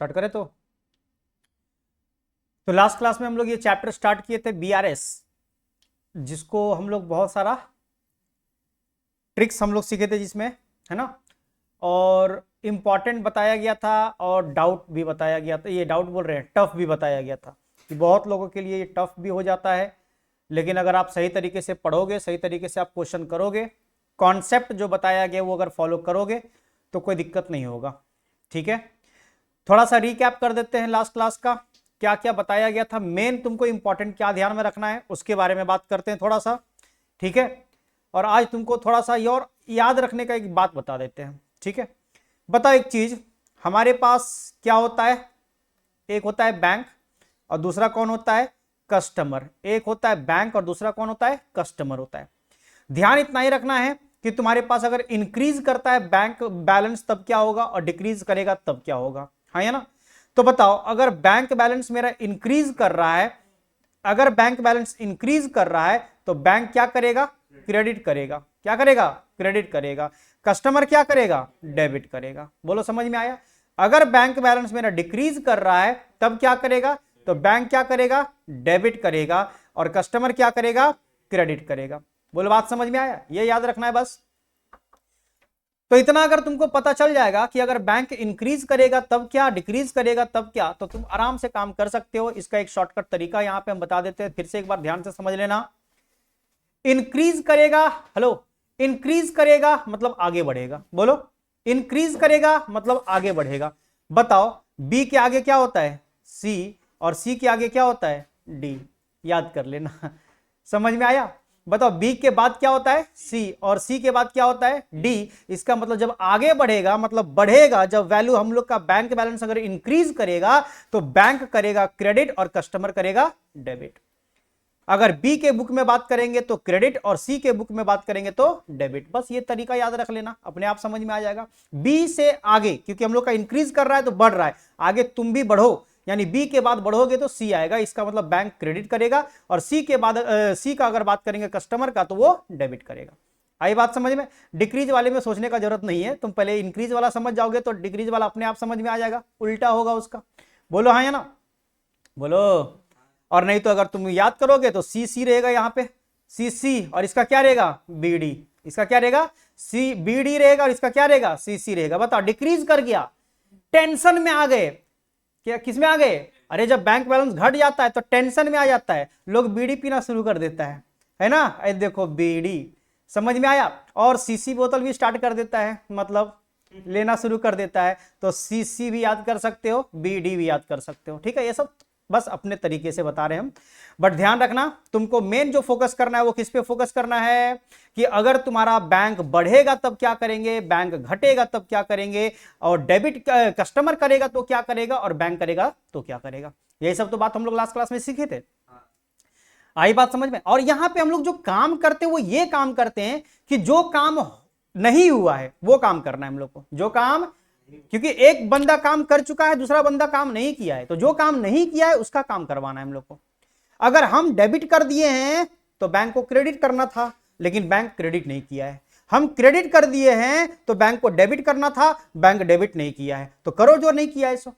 Start करें तो last class में हम लोग ये चैप्टर स्टार्ट किए थे बीआरएस, जिसको हम लोग बहुत सारा ट्रिक्स हम लोग सीखे थे जिसमें, है ना, और इम्पॉर्टेंट बताया गया था और डाउट भी बताया गया था। ये डाउट बोल रहे हैं, टफ भी बताया गया था कि बहुत लोगों के लिए ये टफ भी हो जाता है, लेकिन अगर आप सही तरीके से पढ़ोगे, सही तरीके से आप क्वेश्चन करोगे, कॉन्सेप्ट जो बताया गया वो अगर फॉलो करोगे तो कोई दिक्कत नहीं होगा। ठीक है, थोड़ा सा रिकैप कर देते हैं लास्ट क्लास का, क्या क्या बताया गया था, मेन तुमको इंपॉर्टेंट क्या ध्यान में रखना है उसके बारे में बात करते हैं थोड़ा सा। ठीक है, और आज तुमको थोड़ा सा और याद रखने का एक बात बता देते हैं। ठीक है, बताओ एक चीज, हमारे पास क्या होता है, एक होता है बैंक और दूसरा कौन होता है, कस्टमर। एक होता है बैंक और दूसरा कौन होता है, कस्टमर होता है। ध्यान इतना ही रखना है कि तुम्हारे पास अगर इंक्रीज करता है बैंक बैलेंस तब क्या होगा और डिक्रीज करेगा तब क्या होगा, हाँ या ना। तो बताओ, अगर बैंक बैलेंस मेरा इंक्रीज कर रहा है, अगर बैंक बैलेंस इंक्रीज कर रहा है तो बैंक क्या करेगा, क्रेडिट करेगा। क्या करेगा, क्रेडिट करेगा। कस्टमर क्या करेगा, डेबिट करेगा। बोलो समझ में आया। अगर बैंक बैलेंस मेरा डिक्रीज कर रहा है तब क्या करेगा, तो बैंक क्या करेगा, डेबिट करेगा, और कस्टमर क्या करेगा, क्रेडिट करेगा। बोलो बात समझ में आया, ये याद रखना है बस। तो इतना अगर तुमको पता चल जाएगा कि अगर बैंक इंक्रीज करेगा तब क्या, डिक्रीज करेगा तब क्या, तो तुम आराम से काम कर सकते हो। इसका एक शॉर्टकट तरीका यहां पे हम बता देते हैं, फिर से एक बार ध्यान से समझ लेना। इंक्रीज करेगा, हेलो, इंक्रीज करेगा मतलब आगे बढ़ेगा। बोलो, इंक्रीज करेगा मतलब आगे बढ़ेगा। बताओ, बी के आगे क्या होता है, सी, और सी के आगे क्या होता है, डी। याद कर लेना, समझ में आया। बताओ, बी के बाद क्या होता है, सी, और सी के बाद क्या होता है, डी। इसका मतलब जब आगे बढ़ेगा मतलब बढ़ेगा, जब वैल्यू हम लोग का बैंक बैलेंस अगर इंक्रीज करेगा तो बैंक करेगा क्रेडिट और कस्टमर करेगा डेबिट। अगर बी के बुक में बात करेंगे तो क्रेडिट और सी के बुक में बात करेंगे तो डेबिट। बस ये तरीका याद रख लेना, अपने आप समझ में आ जाएगा। बी से आगे, क्योंकि हम लोग का इंक्रीज कर रहा है तो बढ़ रहा है, आगे तुम भी बढ़ो, यानी बी के बाद बढ़ोगे तो सी आएगा, इसका मतलब बैंक क्रेडिट करेगा, और सी के बाद सी का अगर बात करेंगे कस्टमर का तो वो डेबिट करेगा। आई बात समझ में। डिक्रीज वाले में सोचने का जरूरत नहीं है, तुम पहले इंक्रीज वाला समझ जाओगे तो डिक्रीज वाला अपने आप समझ में आ जाएगा, उल्टा होगा उसका। बोलो हाँ या ना, बोलो। और नहीं तो अगर तुम याद करोगे तो सी सी रहेगा यहाँ पे, सी सी, और इसका क्या रहेगा, बी डी। इसका क्या रहेगा, सी बी डी रहेगा, और इसका क्या रहेगा, सी सी रहेगा। बताओ, डिक्रीज कर गया, टेंशन में आ गए, क्या किस में आ गए, अरे जब बैंक बैलेंस घट जाता है तो टेंशन में आ जाता है, लोग बीड़ी पीना शुरू कर देता है ना। अरे देखो बीड़ी, समझ में आया। और सीसी बोतल भी स्टार्ट कर देता है, मतलब लेना शुरू कर देता है। तो सीसी भी याद कर सकते हो, बीडी भी याद कर सकते हो। ठीक है, ये सब बस अपने तरीके से बता रहे हैं हम, बट ध्यान रखना तुमको मेन जो फोकस करना है वो किस पे फोकस करना है, कि अगर तुम्हारा बैंक बढ़ेगा तब क्या करेंगे, बैंक घटेगा तब क्या करेंगे, और डेबिट कस्टमर करेगा तो क्या करेगा, और बैंक करेगा तो क्या करेगा। यही सब तो बात हम लोग लास्ट क्लास में सीखे थे। आई बात समझ में। और यहां पे हम लोग जो काम करते हैं वो ये काम करते हैं कि जो काम नहीं हुआ है वो काम करना है हम लोग को, जो काम, क्योंकि एक बंदा काम कर चुका है, दूसरा बंदा काम नहीं किया है, तो जो काम नहीं किया है उसका काम करवाना है हम लोग को। अगर हम डेबिट कर दिए हैं तो बैंक को क्रेडिट करना था, लेकिन बैंक क्रेडिट नहीं किया है। हम क्रेडिट कर दिए हैं तो बैंक को डेबिट करना था, बैंक डेबिट नहीं किया है, तो करो जो नहीं किया है सो।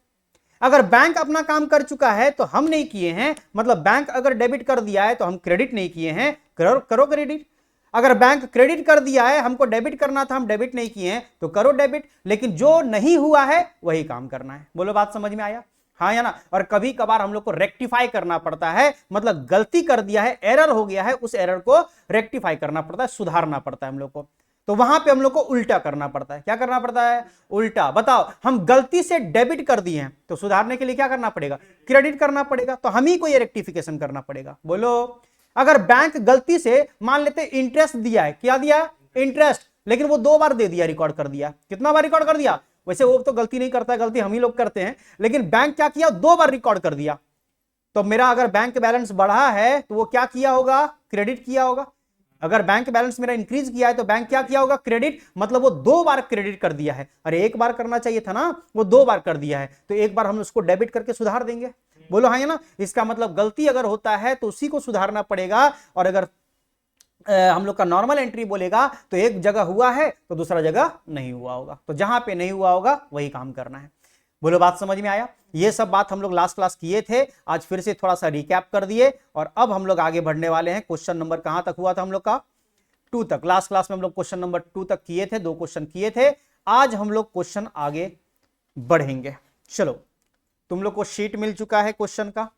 अगर बैंक अपना काम कर चुका है तो हम नहीं किए हैं, मतलब बैंक अगर डेबिट कर दिया है तो हम क्रेडिट नहीं किए हैं, करो क्रेडिट। अगर बैंक क्रेडिट कर दिया है, हमको डेबिट करना था, हम डेबिट नहीं किए हैं, तो करो डेबिट। लेकिन जो नहीं हुआ है वही काम करना है। बोलो बात समझ में आया, हाँ या ना। और कभी कभार हम लोग को रेक्टिफाई करना पड़ता है, मतलब गलती कर दिया है, एरर हो गया है, उस एरर को रेक्टिफाई करना पड़ता है, सुधारना पड़ता है हम लोग को। तो वहां पे हम लोग को उल्टा करना पड़ता है। क्या करना पड़ता है, उल्टा। बताओ, हम गलती से डेबिट कर दिए हैं तो सुधारने के लिए क्या करना पड़ेगा, क्रेडिट करना पड़ेगा, तो हम ही को ये रेक्टिफिकेशन करना पड़ेगा। बोलो, अगर बैंक गलती से मान लेते इंटरेस्ट दिया है, क्या दिया, इंटरेस्ट, लेकिन वो 2 बार दे दिया, रिकॉर्ड कर दिया, कितना बार रिकॉर्ड कर दिया, वैसे वो तो गलती नहीं करता, गलती हम ही लोग करते हैं, लेकिन बैंक क्या किया, 2 बार रिकॉर्ड कर दिया। तो मेरा अगर बैंक बैलेंस बढ़ा है तो वो क्या किया होगा, क्रेडिट किया होगा। अगर बैंक बैलेंस मेरा इंक्रीज किया है तो बैंक क्या किया होगा, क्रेडिट, मतलब वो 2 बार क्रेडिट कर दिया है। अरे 1 बार करना चाहिए था ना, वो 2 बार कर दिया है, तो 1 बार हम उसको डेबिट करके सुधार देंगे। बोलो हाँ या ना। इसका मतलब गलती अगर होता है तो उसी को सुधारना पड़ेगा, और अगर हम लोग का नॉर्मल एंट्री बोलेगा तो एक जगह हुआ है तो दूसरा जगह नहीं हुआ होगा, तो जहां पे नहीं हुआ होगा वही काम करना है। बोलो बात समझ में आया? ये सब बात हम लोग लास्ट क्लास किए थे, आज फिर से थोड़ा सा रिकैप कर दिए और अब हम लोग आगे बढ़ने वाले हैं। क्वेश्चन नंबर कहां तक हुआ था हम लोग का? 2 तक। लास्ट क्लास में हम लोग क्वेश्चन नंबर 2 तक किए थे, 2 क्वेश्चन किए थे। आज हम लोग क्वेश्चन आगे बढ़ेंगे। चलो, तुम लोग को शीट मिल चुका है क्वेश्चन का,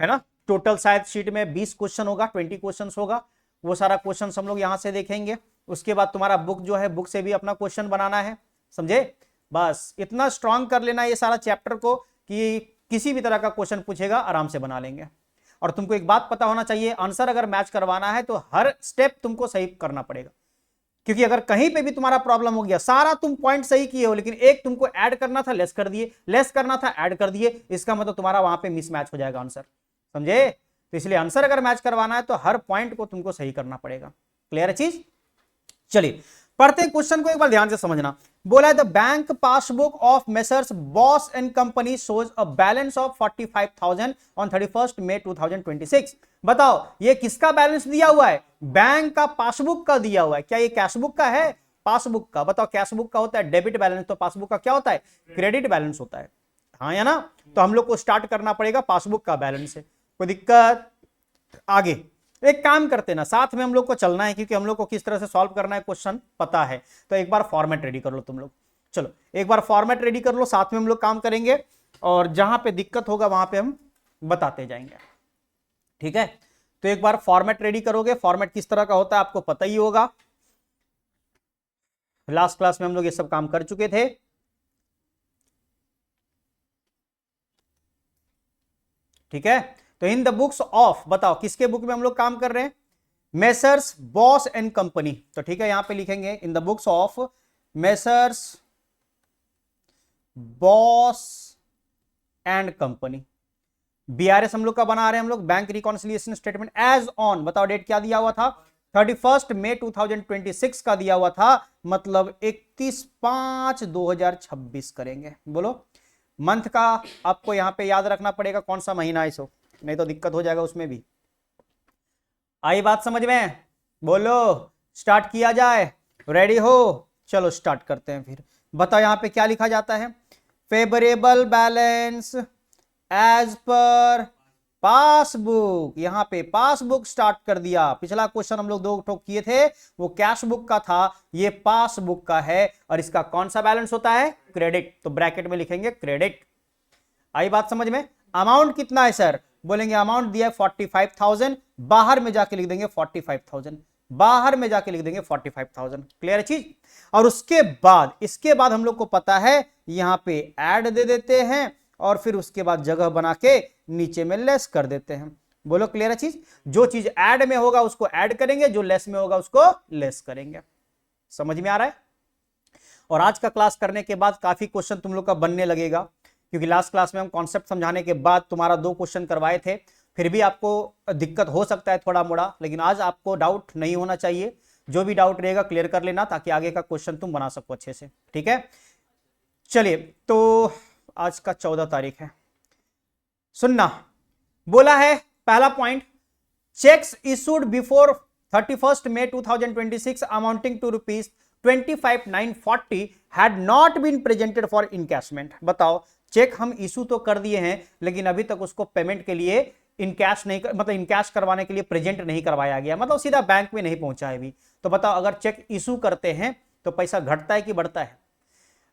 है ना? टोटल शायद शीट में 20 क्वेश्चन होगा, 20 क्वेश्चन होगा। वो सारा क्वेश्चन हम लोग यहां से देखेंगे। उसके बाद तुम्हारा बुक जो है, बुक से भी अपना क्वेश्चन बनाना है, समझे? बस इतना स्ट्रांग कर लेना ये सारा चैप्टर को कि किसी भी तरह का क्वेश्चन पूछेगा आराम से बना लेंगे। और तुमको एक बात पता होना चाहिए, आंसर अगर मैच करवाना है तो हर स्टेप तुमको सही करना पड़ेगा, क्योंकि अगर कहीं पे भी तुम्हारा प्रॉब्लम हो गया, सारा तुम पॉइंट सही किए हो लेकिन एक तुमको ऐड करना था, लेस कर दिए, लेस करना था, ऐड कर दिए, इसका मतलब तुम्हारा वहां पे मिसमैच हो जाएगा आंसर, समझे? तो इसलिए आंसर अगर मैच करवाना है तो हर पॉइंट को तुमको सही करना पड़ेगा। क्लियर है चीज? चलिए पढ़ते हैं क्वेश्चन को, एक बार ध्यान से समझना। बोला है the bank passbook of messrs Bose and company shows a balance of 45,000 on 31 May 2026। बताओ ये किसका बैलेंस दिया हुआ है? बैंक का पासबुक का दिया हुआ है। क्या ये कैशबुक का है? पासबुक का। बताओ कैशबुक का होता है डेबिट बैलेंस, तो पासबुक का क्या होता है? क्रेडिट बैलेंस होता है, हाँ या ना? तो हम लोग को स्टार्ट करना पड़ेगा पासबुक का बैलेंस से। कोई दिक्कत? आगे एक काम करते ना, साथ में हम लोग को चलना है, क्योंकि हम लोग को किस तरह से सॉल्व करना है क्वेश्चन पता है। तो एक बार फॉर्मेट रेडी कर लो तुम लोग। चलो एक बार फॉर्मेट रेडी कर लो, साथ में हम लोग काम करेंगे और जहां पे दिक्कत होगा वहां पे हम बताते जाएंगे, ठीक है? तो एक बार फॉर्मेट रेडी करोगे। फॉर्मेट किस तरह का होता है आपको पता ही होगा, लास्ट क्लास में हम लोग ये सब काम कर चुके थे। ठीक है, तो इन द बुक्स ऑफ, बताओ किसके बुक में हम लोग काम कर रहे हैं? Messrs Bose and company. तो ठीक है, यहां पे लिखेंगे in the books of messrs Bose and company. BRS हम लोग का बना रहे हैं हम लोग, bank reconciliation statement as on. बताओ डेट क्या दिया हुआ था? 31 मई 2026 का दिया हुआ था, मतलब 31/5/2026 करेंगे। बोलो मंथ का आपको यहां पे याद रखना पड़ेगा कौन सा महीना है, सो नहीं तो दिक्कत हो जाएगा उसमें भी। आई बात समझ में? बोलो स्टार्ट किया जाए, रेडी हो? चलो स्टार्ट करते हैं फिर। बताओ यहां पे क्या लिखा जाता है? Favourable balance as per passbook. यहां पे पासबुक स्टार्ट कर दिया। पिछला क्वेश्चन हम लोग 2 ठोक किए थे, वो कैश बुक का था, ये पासबुक का है। और इसका कौन सा बैलेंस होता है? क्रेडिट। तो ब्रैकेट में लिखेंगे क्रेडिट। आई बात समझ में? अमाउंट कितना है सर? बोलेंगे अमाउंट दिया है 45,000, बाहर में जाके लिख देंगे 45,000, बाहर में जाके लिख देंगे 45,000। क्लियर है चीज? और उसके बाद, इसके बाद हम लोग को पता है यहां पे ऐड दे देते हैं और फिर उसके बाद जगह बना के नीचे में लेस कर देते हैं। बोलो क्लियर है चीज? जो चीज ऐड में होगा उसको ऐड करेंगे, जो लेस में होगा उसको लेस करेंगे। समझ में आ रहा है? और आज का क्लास करने के बाद काफी क्वेश्चन तुम लोग का बनने लगेगा, क्योंकि लास्ट क्लास में हम कॉन्सेप्ट समझाने के बाद तुम्हारा 2 क्वेश्चन करवाए थे, फिर भी आपको दिक्कत हो सकता है थोड़ा मोड़ा, लेकिन आज आपको डाउट नहीं होना चाहिए। जो भी डाउट रहेगा क्लियर कर लेना, ताकि आगे का क्वेश्चन तुम बना सको अच्छे से। ठीक है, चलिए तो आज का 14 तारीख है। सुनना, बोला है पहला point, cheques issued before 31 May 2026 amounting to ₹25,940 had not been presented for encashment. बताओ चेक हम इशू तो कर दिए हैं, लेकिन अभी तक उसको पेमेंट के लिए इनकैश नहीं मतलब इनकैश करवाने के लिए प्रेजेंट नहीं करवाया गया, मतलब सीधा बैंक में नहीं पहुंचा है अभी। तो बताओ अगर चेक इशू करते हैं तो पैसा घटता है कि बढ़ता है?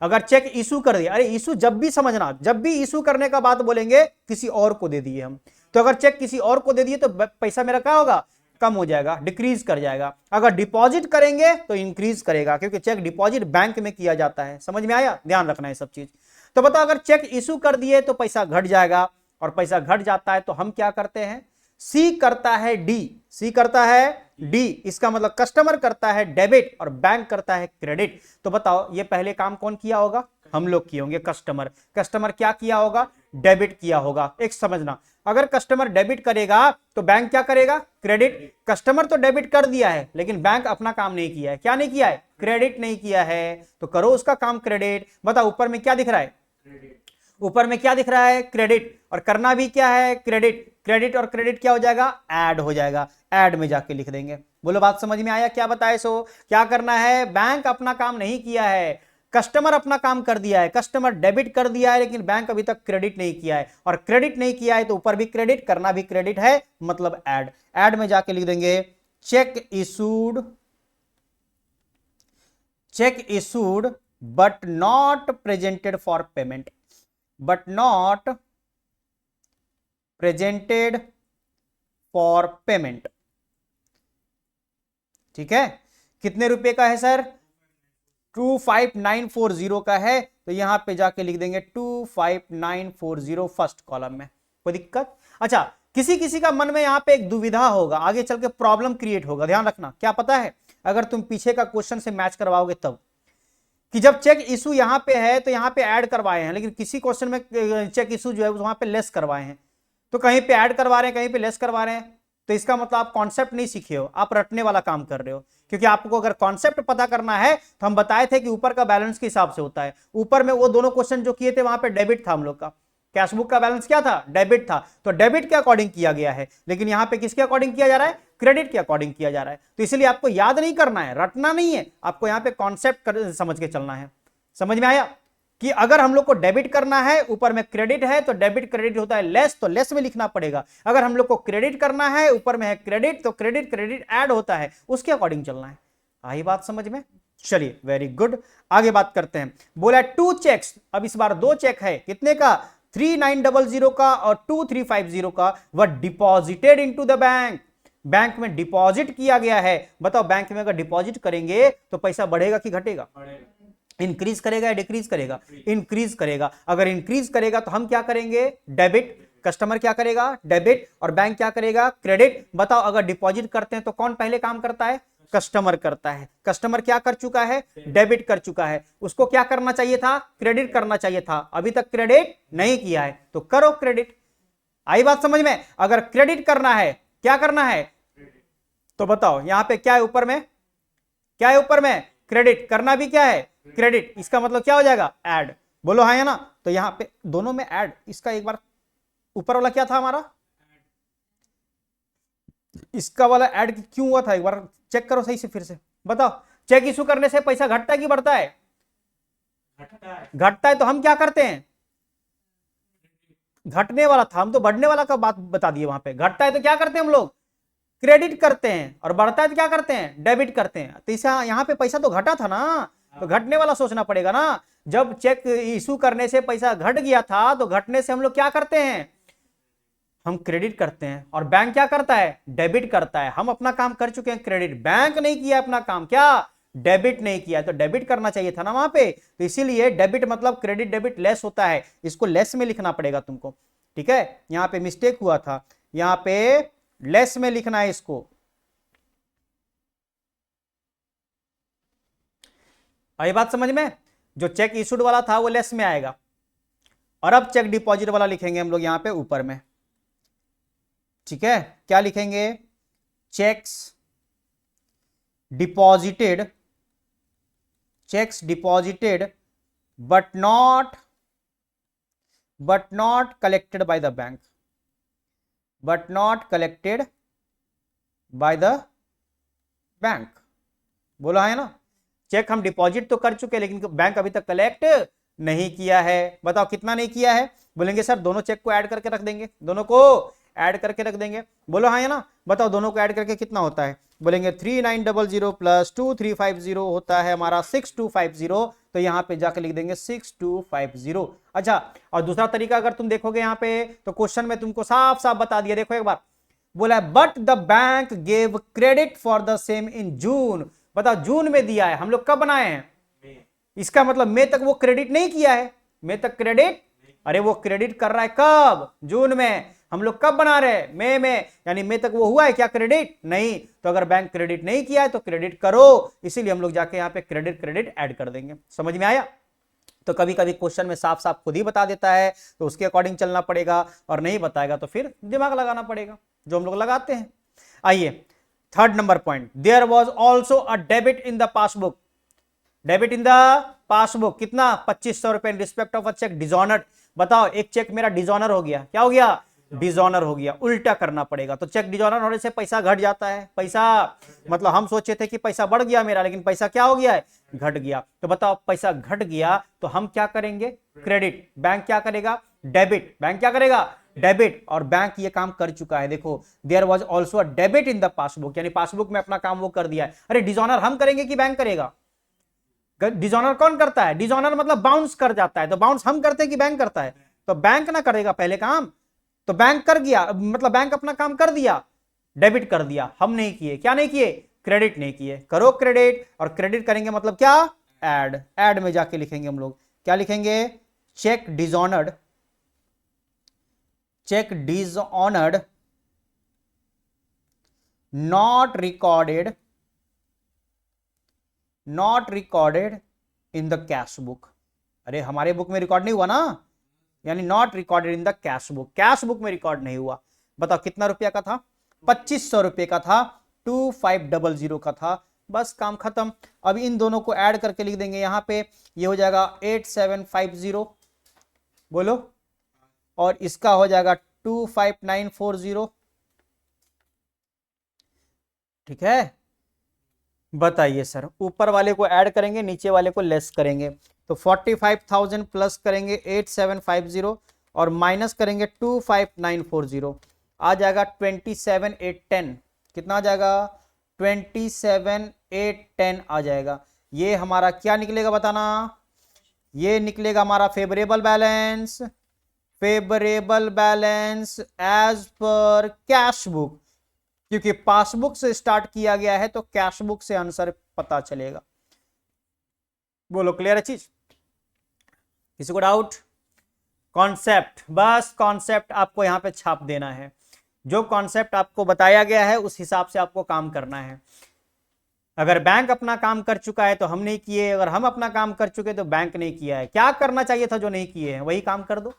अगर चेक इशू कर दिया, अरे इशू जब भी समझना, जब भी इशू करने का बात बोलेंगे किसी और को दे दिए हम, तो अगर चेक किसी और को दे दिए तो पैसा मेरा क्या होगा? कम हो जाएगा, डिक्रीज कर जाएगा। अगर डिपॉजिट करेंगे तो इंक्रीज करेगा, क्योंकि चेक डिपॉजिट बैंक में किया जाता है। समझ में आया? ध्यान रखना है सब चीज। तो बताओ अगर चेक इशू कर दिए तो पैसा घट जाएगा, और पैसा घट जाता है तो हम क्या करते हैं? सी करता है डी, सी करता है डी, इसका मतलब कस्टमर करता है डेबिट और बैंक करता है क्रेडिट। तो बताओ ये पहले काम कौन किया होगा? हम लोग किए होंगे, कस्टमर। कस्टमर क्या किया होगा? डेबिट किया होगा। एक समझना, अगर कस्टमर डेबिट करेगा तो बैंक क्या करेगा? क्रेडिट। कस्टमर तो डेबिट कर दिया है, लेकिन बैंक अपना काम नहीं किया है। क्या नहीं किया है? क्रेडिट नहीं किया है, तो करो उसका काम क्रेडिट। बताओ ऊपर में क्या दिख रहा है? ऊपर में क्या दिख रहा है? क्रेडिट। और करना भी क्या है? क्रेडिट। क्रेडिट और क्रेडिट क्या हो जाएगा? ऐड हो जाएगा। ऐड में जाके लिख देंगे। बोलो बात समझ में आया? क्या बताए? सो क्या करना है? बैंक अपना काम नहीं किया है, कस्टमर अपना काम कर दिया है, कस्टमर डेबिट कर दिया है, लेकिन बैंक अभी तक क्रेडिट नहीं किया है, और क्रेडिट नहीं किया है तो ऊपर भी क्रेडिट, करना भी क्रेडिट है, मतलब ऐड। ऐड में जाके लिख देंगे check issued but not presented for payment, but not presented for payment. ठीक है, कितने रुपए का है सर? 25940 का है, तो यहां पे जाके लिख देंगे 25940 फर्स्ट कॉलम में। कोई दिक्कत? अच्छा, किसी किसी का मन में यहां पे एक दुविधा होगा, आगे चल के प्रॉब्लम क्रिएट होगा, ध्यान रखना। क्या पता है, अगर तुम पीछे का क्वेश्चन से मैच करवाओगे तब, कि जब चेक इशू यहां पे है तो यहां पे ऐड करवाए हैं, लेकिन किसी क्वेश्चन में चेक इशू जो है वहां पे लेस करवाए हैं, तो कहीं पे ऐड करवा रहे हैं, कहीं पे लेस करवा रहे हैं, तो इसका मतलब आप कॉन्सेप्ट नहीं सीखे हो, आप रटने वाला काम कर रहे हो। क्योंकि आपको अगर कॉन्सेप्ट पता करना है तो हम बताए थे कि ऊपर का बैलेंस के हिसाब से होता है। ऊपर में वो दोनों क्वेश्चन जो किए थे वहां पे डेबिट था हम लोग का, कैशबुक का बैलेंस क्या था? डेबिट था, तो डेबिट के अकॉर्डिंग किया गया है, लेकिन यहां पे किसके अकॉर्डिंग किया जा रहा है? क्रेडिट के अकॉर्डिंग किया जा रहा है। तो इसलिए आपको याद नहीं करना है, रटना नहीं है, आपको यहां पे कॉन्सेप्ट समझ के चलना है। समझ में आया कि अगर हम लोग को डेबिट करना है, ऊपर में क्रेडिट है, तो डेबिट क्रेडिट होता है लेस, तो लेस में लिखना पड़ेगा। अगर हम लोग को क्रेडिट करना है, ऊपर में है क्रेडिट, तो क्रेडिट क्रेडिट ऐड होता है, उसके अकॉर्डिंग चलना है। आई बात समझ में? चलिए, वेरी गुड, आगे बात करते हैं। बोला 2 चेक्स, अब इस बार 2 चेक है, कितने का? 3900 का और 2350 का, वह deposited into the bank, bank में डिपॉजिट किया गया है। बताओ, बैंक में अगर डिपॉजिट करेंगे तो पैसा बढ़ेगा कि घटेगा? इंक्रीज करेगा या डिक्रीज करेगा? इंक्रीज करेगा। अगर इंक्रीज करेगा तो हम क्या करेंगे? डेबिट। कस्टमर क्या करेगा? डेबिट। और बैंक क्या करेगा? क्रेडिट। बताओ, अगर डिपॉजिट करते हैं तो कौन पहले काम करता है? कस्टमर करता है। कस्टमर क्या कर चुका है? डेबिट कर चुका है। उसको क्या करना चाहिए था? क्रेडिट करना चाहिए था, अभी तक क्रेडिट नहीं किया है, तो करो क्रेडिट। आई बात समझ में? अगर क्रेडिट करना है, क्या करना है? तो बताओ, यहां पे क्या है ऊपर में? क्या है ऊपर में? क्रेडिट। करना भी क्या है? क्रेडिट। इसका मतलब क्या हो जाएगा? ऐड। बोलो हाँ या ना? तो यहां पे दोनों में ऐड। इसका एक बार ऊपर वाला क्या था हमारा? इसका वाला ऐड क्यों हुआ था, एक बार चेक करो सही से फिर से, बताओ। चेक इशू करने से पैसा घटता है कि बढ़ता है? घटता है। तो हम क्या करते हैं? घटने वाला था, हम तो बढ़ने वाला का बात बता दिए। वहां पे घटता है तो क्या करते हैं हम लोग? क्रेडिट करते हैं, और बढ़ता है तो क्या करते हैं? डेबिट करते हैं। तो इसे यहाँ पे पैसा तो घटा था ना, तो घटने वाला सोचना पड़ेगा ना। जब चेक इशू करने से पैसा घट गया था, तो घटने से हम लोग क्या करते हैं? हम क्रेडिट करते हैं। और बैंक क्या करता है? डेबिट करता है। हम अपना काम कर चुके हैं क्रेडिट, बैंक नहीं किया अपना काम, क्या? डेबिट नहीं किया। तो डेबिट करना चाहिए था ना वहां पे, तो इसीलिए डेबिट मतलब क्रेडिट डेबिट लेस होता है, इसको लेस में लिखना पड़ेगा तुमको। ठीक है, यहां पे मिस्टेक हुआ था, यहां पे लेस में लिखना है इसको। आई बात समझ में? जो चेक इशूड वाला था वो लेस में आएगा, और अब चेक डिपॉजिट वाला लिखेंगे हम लोग यहां पे ऊपर में। ठीक है, क्या लिखेंगे? Checks deposited, checks deposited but not collected by the bank, but not collected by the bank. बोला है ना? चेक हम डिपॉजिट तो कर चुके, लेकिन बैंक अभी तक कलेक्ट नहीं किया है। बताओ कितना नहीं किया है? बोलेंगे सर दोनों चेक को ऐड करके रख देंगे, दोनों को ऐड करके रख देंगे। बोलो हाँ या ना? बताओ दोनों को ऐड करके कितना होता है? बोलेंगे 3900 प्लस 2350 होता है हमारा 6250, तो यहां पे जाकर लिख देंगे 6250। अच्छा, और दूसरा तरीका अगर तुम देखोगे यहां पे, तो क्वेश्चन में तुमको साफ साफ बता दिया, देखो एक बार बोला है but the bank gave credit for the same in June. बताओ, जून में दिया है, हम लोग कब बनाए हैं? इसका मतलब मई तक वो क्रेडिट नहीं किया है। मई तक क्रेडिट, अरे वो क्रेडिट कर रहा है कब? जून में। हम लोग कब बना रहे हैं? मई में, यानी मई तक वो हुआ है क्या क्रेडिट? नहीं। तो अगर बैंक क्रेडिट नहीं किया है तो क्रेडिट करो, इसीलिए हम लोग जाके यहाँ पे क्रेडिट क्रेडिट ऐड कर देंगे। समझ में आया? तो कभी कभी क्वेश्चन में साफ साफ खुद ही बता देता है, तो उसके अकॉर्डिंग चलना पड़ेगा, और नहीं बताएगा तो फिर दिमाग लगाना पड़ेगा, जो हम लोग लगाते हैं। आइए, third number point, there was also a debit in the passbook. Debit in the passbook कितना? 2500 रुपए in respect of a cheque dishonoured. बताओ, एक चेक मेरा डिसऑनर हो गया, क्या हो गया? डिजॉनर हो गया, उल्टा करना पड़ेगा। तो चेक डिजॉनर होने से पैसा घट जाता है। पैसा मतलब हम सोचे थे कि पैसा बढ़ गया मेरा, लेकिन पैसा क्या हो गया है, घट गया। तो बताओ पैसा घट गया तो हम क्या करेंगे, क्रेडिट। बैंक क्या करेगा, डेबिट। बैंक क्या करेगा, डेबिट। और बैंक ये काम कर चुका है, देखो there was also a debit in the passbook, यानी पासबुक में अपना काम वो कर दिया है। अरे डिजॉनर हम करेंगे कि बैंक करेगा, डिजॉनर कौन करता है, डिजॉनर मतलब बाउंस कर जाता है। तो बाउंस हम करते हैं कि बैंक करता है, तो बैंक ना करेगा पहले काम, तो बैंक कर गया, मतलब बैंक अपना काम कर दिया, डेबिट कर दिया। हम नहीं किए, क्या नहीं किए, क्रेडिट नहीं किए। करो क्रेडिट, और क्रेडिट करेंगे मतलब क्या, ऐड। ऐड में जाके लिखेंगे हम लोग, क्या लिखेंगे, cheque dishonoured, cheque dishonoured not recorded in the cash book। अरे हमारे बुक में रिकॉर्ड नहीं हुआ ना, यानी not recorded in the cash book, cash book में रिकॉर्ड नहीं हुआ। बताओ कितना रुपया का था, 2500 रुपए का था, 2500 का था, बस काम खत्म। अब इन दोनों को ऐड करके लिख देंगे यहां पे, ये हो जाएगा 8750, बोलो, और इसका हो जाएगा 25940। ठीक है, बताइए सर, ऊपर वाले को ऐड करेंगे, नीचे वाले को लेस करेंगे। तो 45,000 प्लस करेंगे 8750 और माइनस करेंगे 25940, आ जाएगा 27,810। कितना आ जाएगा, 27,810 आ जाएगा। ये हमारा क्या निकलेगा बताना, ये निकलेगा हमारा favourable balance, favourable balance as per cash book, क्योंकि पासबुक से स्टार्ट किया गया है तो कैश बुक से आंसर पता चलेगा। बोलो क्लियर है चीज, किसी को डाउट, कॉन्सेप्ट, बस कॉन्सेप्ट आपको यहां पे छाप देना है। जो कॉन्सेप्ट आपको बताया गया है उस हिसाब से आपको काम करना है। अगर बैंक अपना काम कर चुका है तो हम नहीं किए, अगर हम अपना काम कर चुके तो बैंक नहीं किया है। क्या करना चाहिए था जो नहीं किए हैं, वही काम कर दो।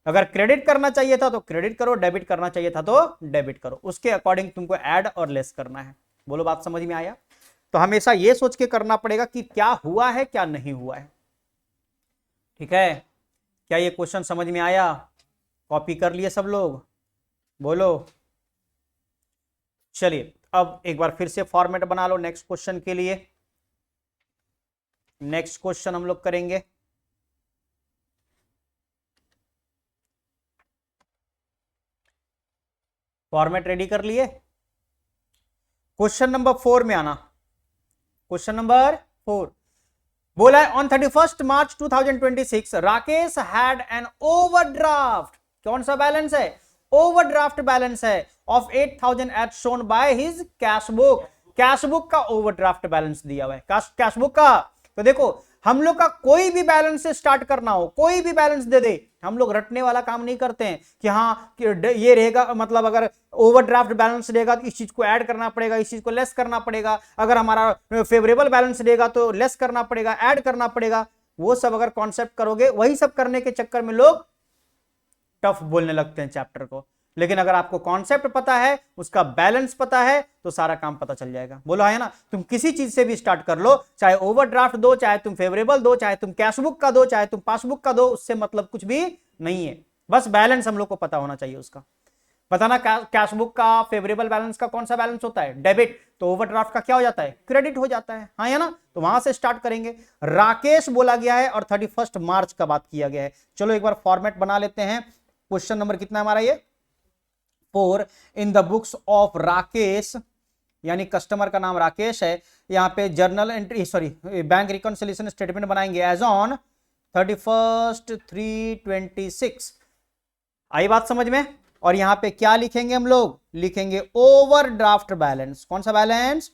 अगर क्रेडिट करना चाहिए था तो क्रेडिट करो, डेबिट करना चाहिए था तो डेबिट करो, उसके अकॉर्डिंग तुमको ऐड और लेस करना है। बोलो बात समझ में आया। तो हमेशा ये सोच के करना पड़ेगा कि क्या हुआ है क्या नहीं हुआ है। ठीक है, क्या ये क्वेश्चन समझ में आया, कॉपी कर लिए सब लोग, बोलो। चलिए अब एक बार फिर से फॉर्मेट बना लो नेक्स्ट क्वेश्चन के लिए। नेक्स्ट क्वेश्चन हम लोग करेंगे, फॉर्मेट रेडी कर लिए। क्वेश्चन नंबर 4 में आना, क्वेश्चन नंबर 4 बोला है on 31 March 2026 Rakesh had an overdraft, कौन सा बैलेंस है, ओवरड्राफ्ट बैलेंस है of 8,000 as shown by his cash book. Cash book का ओवरड्राफ्ट बैलेंस दिया हुआ है, कैश बुक का। तो देखो हम लोग का कोई भी बैलेंस से स्टार्ट करना हो, कोई भी बैलेंस दे दे, हम लोग रटने वाला काम नहीं करते हैं कि हाँ कि ये रहेगा, मतलब अगर ओवरड्राफ्ट बैलेंस रहेगा तो इस चीज को ऐड करना पड़ेगा, इस चीज को लेस करना पड़ेगा। अगर हमारा फेवरेबल बैलेंस रहेगा तो लेस करना पड़ेगा, ऐड करना पड़ेगा। वो सब अगर कॉन्सेप्ट करोगे, वही सब करने के चक्कर में लोग टफ बोलने लगते हैं चैप्टर को। लेकिन अगर आपको कॉन्सेप्ट पता है, उसका बैलेंस पता है, तो सारा काम पता चल जाएगा। बोलो है ना, तुम किसी चीज से भी स्टार्ट कर लो, चाहे ओवरड्राफ्ट दो, चाहे तुम फेवरेबल दो, चाहे तुम कैश बुक का दो, चाहे तुम पासबुक का दो, उससे मतलब कुछ भी नहीं है। बस बैलेंस हम लोग को पता होना चाहिए उसका। पता ना कैश बुक का फेवरेबल बैलेंस का कौन सा बैलेंस होता है, डेबिट, तो ओवरड्राफ्ट का क्या हो जाता है, क्रेडिट हो जाता है। हाँ है ना, तो वहां से स्टार्ट करेंगे। राकेश बोला गया है और 31 मार्च का बात किया गया है। चलो एक बार फॉर्मेट बना लेते हैं। क्वेश्चन नंबर कितना है हमारा, ये 4 इन द बुक्स ऑफ राकेश, यानी कस्टमर का नाम राकेश है। यहां पे journal entry, sorry bank reconciliation statement बनाएंगे एज ऑन 31/3/26। आई बात समझ में। और यहां पे क्या लिखेंगे हम लोग, लिखेंगे ओवरड्राफ्ट बैलेंस। कौन सा balance,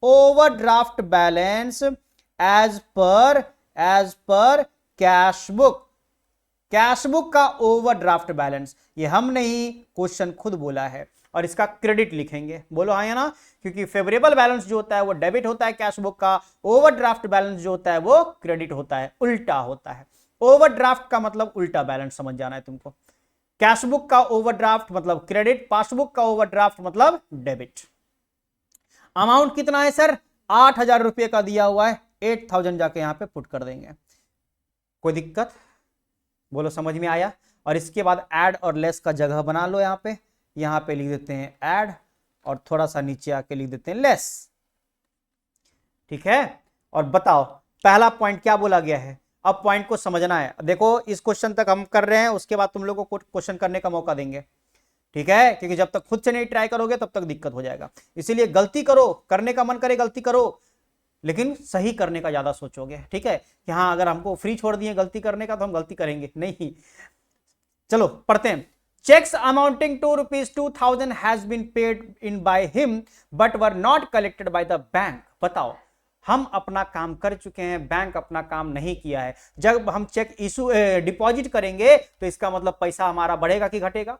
overdraft balance as per cash book. Cash book का ओवरड्राफ्ट बैलेंस, ये हम नहीं, क्वेश्चन खुद बोला है। और इसका क्रेडिट लिखेंगे। बोलो हाँ या ना, क्योंकि फेवरेबल बैलेंस जो होता है वो डेबिट होता है कैश बुक का, ओवरड्राफ्ट बैलेंस जो होता है वो क्रेडिट होता है, उल्टा होता है। ओवरड्राफ्ट का मतलब उल्टा बैलेंस समझ जाना है तुमको। कैश बुक का ओवरड्राफ्ट मतलब क्रेडिट, पासबुक का ओवरड्राफ्ट मतलब डेबिट। अमाउंट कितना है सर, 8,000 रुपए का दिया हुआ है, 8,000 जाके यहां पे पुट कर देंगे। कोई दिक्कत, बोलो समझ में आया। और इसके बाद ऐड और लेस का जगह बना लो, यहाँ पे लिख देते हैं ऐड और थोड़ा सा नीचे आके लिख देते हैं लेस। ठीक है, और बताओ पहला पॉइंट क्या बोला गया है। अब पॉइंट को समझना है। देखो इस क्वेश्चन तक हम कर रहे हैं, उसके बाद तुम लोगों को क्वेश्चन करने का मौका देंगे। ठीक है, क्योंकि जब तक खुद से नहीं ट्राई करोगे तब तक दिक्कत हो जाएगा। इसीलिए गलती करो, करने का मन करे गलती करो, लेकिन सही करने का ज्यादा सोचोगे। ठीक है, कि हाँ अगर हमको फ्री छोड़ दिए गलती करने का तो हम गलती करेंगे नहीं। चलो पढ़ते हैं। Cheques amounting to ₹2,000 has been paid in by him but were not collected by the bank. बताओ हम अपना काम कर चुके हैं, बैंक अपना काम नहीं किया है। जब हम चेक इशू डिपॉजिट करेंगे तो इसका मतलब पैसा हमारा बढ़ेगा कि घटेगा?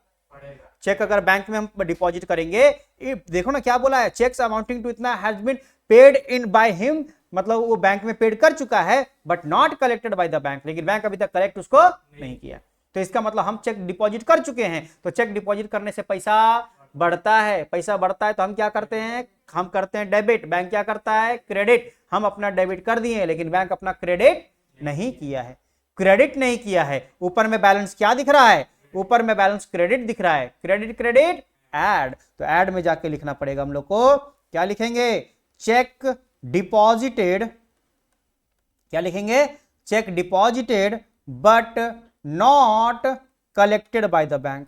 चेक अगर बैंक में हम डिपॉजिट करेंगे, देखो ना क्या बोला है, चेक्स अमाउंटिंग टू इतना has been paid in by him, मतलब वो बैंक में पेड कर चुका है but not collected by the bank, लेकिन बैंक अभी तक कलेक्ट उसको नहीं किया। तो इसका मतलब हम चेक डिपॉजिट कर चुके हैं, तो चेक डिपॉजिट करने से पैसा बढ़ता है। पैसा बढ़ता है तो हम क्या करते हैं, हम करते हैं डेबिट। बैंक क्या करता है, क्रेडिट। हम अपना डेबिट कर दिए लेकिन बैंक अपना क्रेडिट नहीं किया है, क्रेडिट नहीं किया है। ऊपर में बैलेंस क्या दिख रहा है, ऊपर में बैलेंस क्रेडिट दिख रहा है। क्रेडिट क्रेडिट ऐड, तो ऐड में जाके लिखना पड़ेगा हम लोग को। क्या लिखेंगे, चेक डिपॉजिटेड, क्या लिखेंगे, check deposited but not collected by the bank,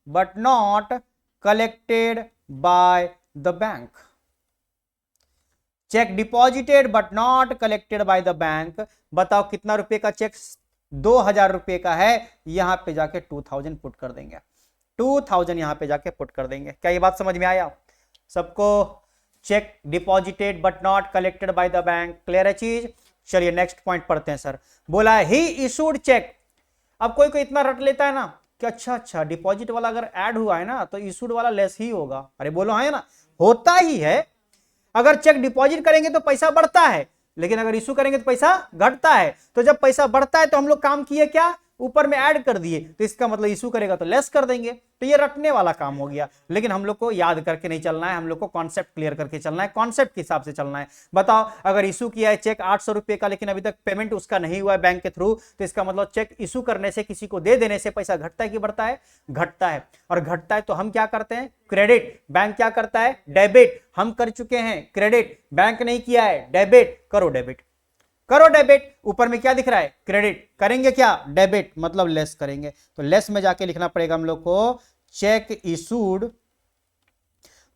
but not collected by the bank. Check deposited but not collected by the bank. बताओ कितना रुपए का चेक, 2,000 रुपए का है, यहां पे जाके 2,000 पुट कर देंगे, 2,000 यहां पे जाके पुट कर देंगे। क्या ये बात समझ में आया सबको? Check deposited but not collected by the bank, clear है चीज। चलिए नेक्स्ट पॉइंट पढ़ते हैं। सर बोला है ही इशूड चेक। अब कोई कोई इतना रट लेता है ना कि अच्छा डिपॉजिट वाला अगर ऐड हुआ है ना तो इशूड वाला लेस ही होगा। अरे बोलो हाँ, है ना, होता ही है। अगर चेक डिपॉजिट करेंगे तो पैसा बढ़ता है, लेकिन अगर इशू करेंगे तो पैसा घटता है। तो जब पैसा बढ़ता है तो हम लोग काम किए क्या, ऊपर में ऐड कर दिए, तो इसका मतलब इशू करेगा तो लेस कर देंगे। तो ये रटने वाला काम हो गया, लेकिन हम लोग को याद करके नहीं चलना है, हम लोग को कॉन्सेप्ट क्लियर करके चलना है, कॉन्सेप्ट के हिसाब से चलना है। बताओ अगर इशू किया है चेक 800 रुपए का, लेकिन अभी तक पेमेंट उसका नहीं हुआ है बैंक के थ्रू, तो इसका मतलब चेक इशू करने से, किसी को दे देने से पैसा घटता है कि बढ़ता है, घटता है। और घटता है तो हम क्या करते हैं, क्रेडिट। बैंक क्या करता है, डेबिट। हम कर चुके हैं क्रेडिट, बैंक नहीं किया है डेबिट, करो डेबिट, करो डेबिट। ऊपर में क्या दिख रहा है, क्रेडिट, करेंगे क्या, डेबिट, मतलब लेस करेंगे। तो लेस में जाके लिखना पड़ेगा हम लोग को चेक इशूड।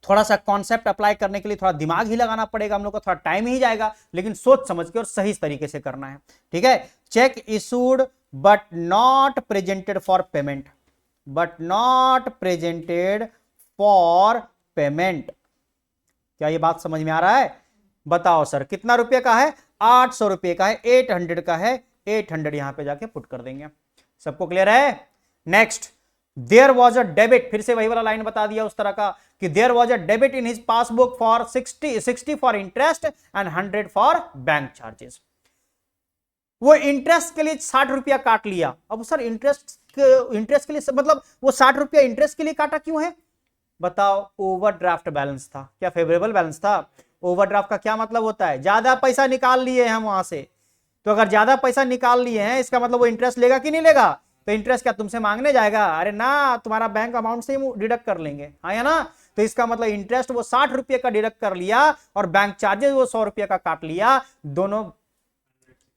थोड़ा सा कॉन्सेप्ट अप्लाई करने के लिए थोड़ा दिमाग ही लगाना पड़ेगा हम लोग को, थोड़ा टाइम ही जाएगा, लेकिन सोच समझ के और सही तरीके से करना है। ठीक है, check issued but not presented for payment, but not presented for payment. क्या ये बात समझ में आ रहा है? बताओ सर कितना रुपए का है, 800 रुपए का है, 800 का है, 800 यहां पे जाके पुट कर देंगे। सबको क्लियर है? Next, there was a debit. फिर से वही वाला लाइन बता दिया उस तरह का कि there was a debit in his passbook for 60 for interest and 100 for bank charges. वो इंटरेस्ट के लिए 60 रुपया काट लिया। अब सर इंटरेस्ट के लिए मतलब वो 60 रुपया इंटरेस्ट के लिए काटा क्यों है? बताओ, ओवरड्राफ्ट बैलेंस था। क्या फेवरेबल बैलेंस था? ओवरड्राफ्ट का क्या मतलब होता है, ज्यादा पैसा निकाल लिए हम वहां से। तो अगर ज्यादा पैसा निकाल लिए हैं, इसका मतलब वो इंटरेस्ट लेगा कि नहीं लेगा? तो इंटरेस्ट क्या तुमसे मांगने जाएगा? अरे ना, तुम्हारा बैंक अमाउंट से ही डिडक्ट कर लेंगे, हाँ या ना। तो इसका मतलब इंटरेस्ट वो 60 रुपये का डिडक्ट कर लिया और बैंक चार्जेस वो 100 रुपये का काट लिया, दोनों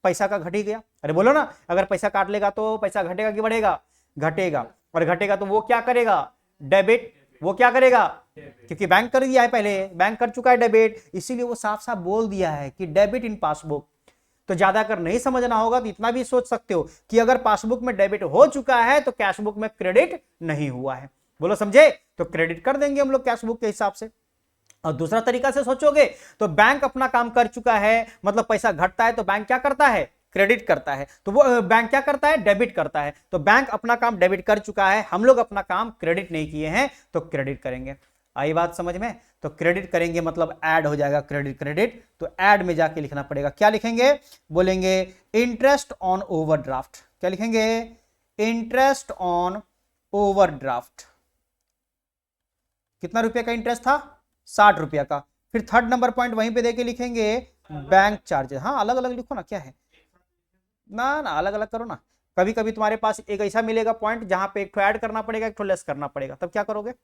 पैसा का घट ही गया। अरे बोलो ना, अगर पैसा काट लेगा तो पैसा घटेगा कि बढ़ेगा? घटेगा। और घटेगा तो वो क्या करेगा, डेबिट। वो क्या करेगा, क्योंकि बैंक कर दिया है, पहले बैंक कर चुका है डेबिट, इसीलिए वो साफ साफ बोल दिया है कि डेबिट इन पासबुक। तो ज्यादा अगर नहीं समझना होगा तो इतना भी सोच सकते हो कि अगर पासबुक में डेबिट हो चुका है तो कैशबुक में क्रेडिट नहीं हुआ है। बोलो समझे? तो क्रेडिट कर देंगे हम लोग कैशबुक के हिसाब से। और दूसरा तरीका से सोचोगे तो बैंक अपना काम कर चुका है, मतलब पैसा घटता है तो बैंक क्या करता है, क्रेडिट करता है। तो वो बैंक क्या करता है, डेबिट करता है। तो बैंक अपना काम डेबिट कर चुका है, हम लोग अपना काम क्रेडिट नहीं किए हैं, तो क्रेडिट करेंगे। आई बात समझ में? तो क्रेडिट करेंगे मतलब ऐड हो जाएगा, क्रेडिट क्रेडिट। तो ऐड में जाके लिखना पड़ेगा, क्या लिखेंगे, बोलेंगे इंटरेस्ट ऑन ओवरड्राफ्ट। क्या लिखेंगे, इंटरेस्ट ऑन ओवरड्राफ्ट। कितना रुपए का इंटरेस्ट था, 60 रुपया का। फिर थर्ड नंबर पॉइंट वहीं पे देके लिखेंगे बैंक चार्जेस। हाँ अलग अलग लिखो ना, क्या है ना, अलग अलग करो ना। कभी कभी तुम्हारे पास एक ऐसा मिलेगा पॉइंट जहां पे एक तो ऐड करना पड़ेगा, एक तो लेस करना पड़ेगा, तब क्या करोगे?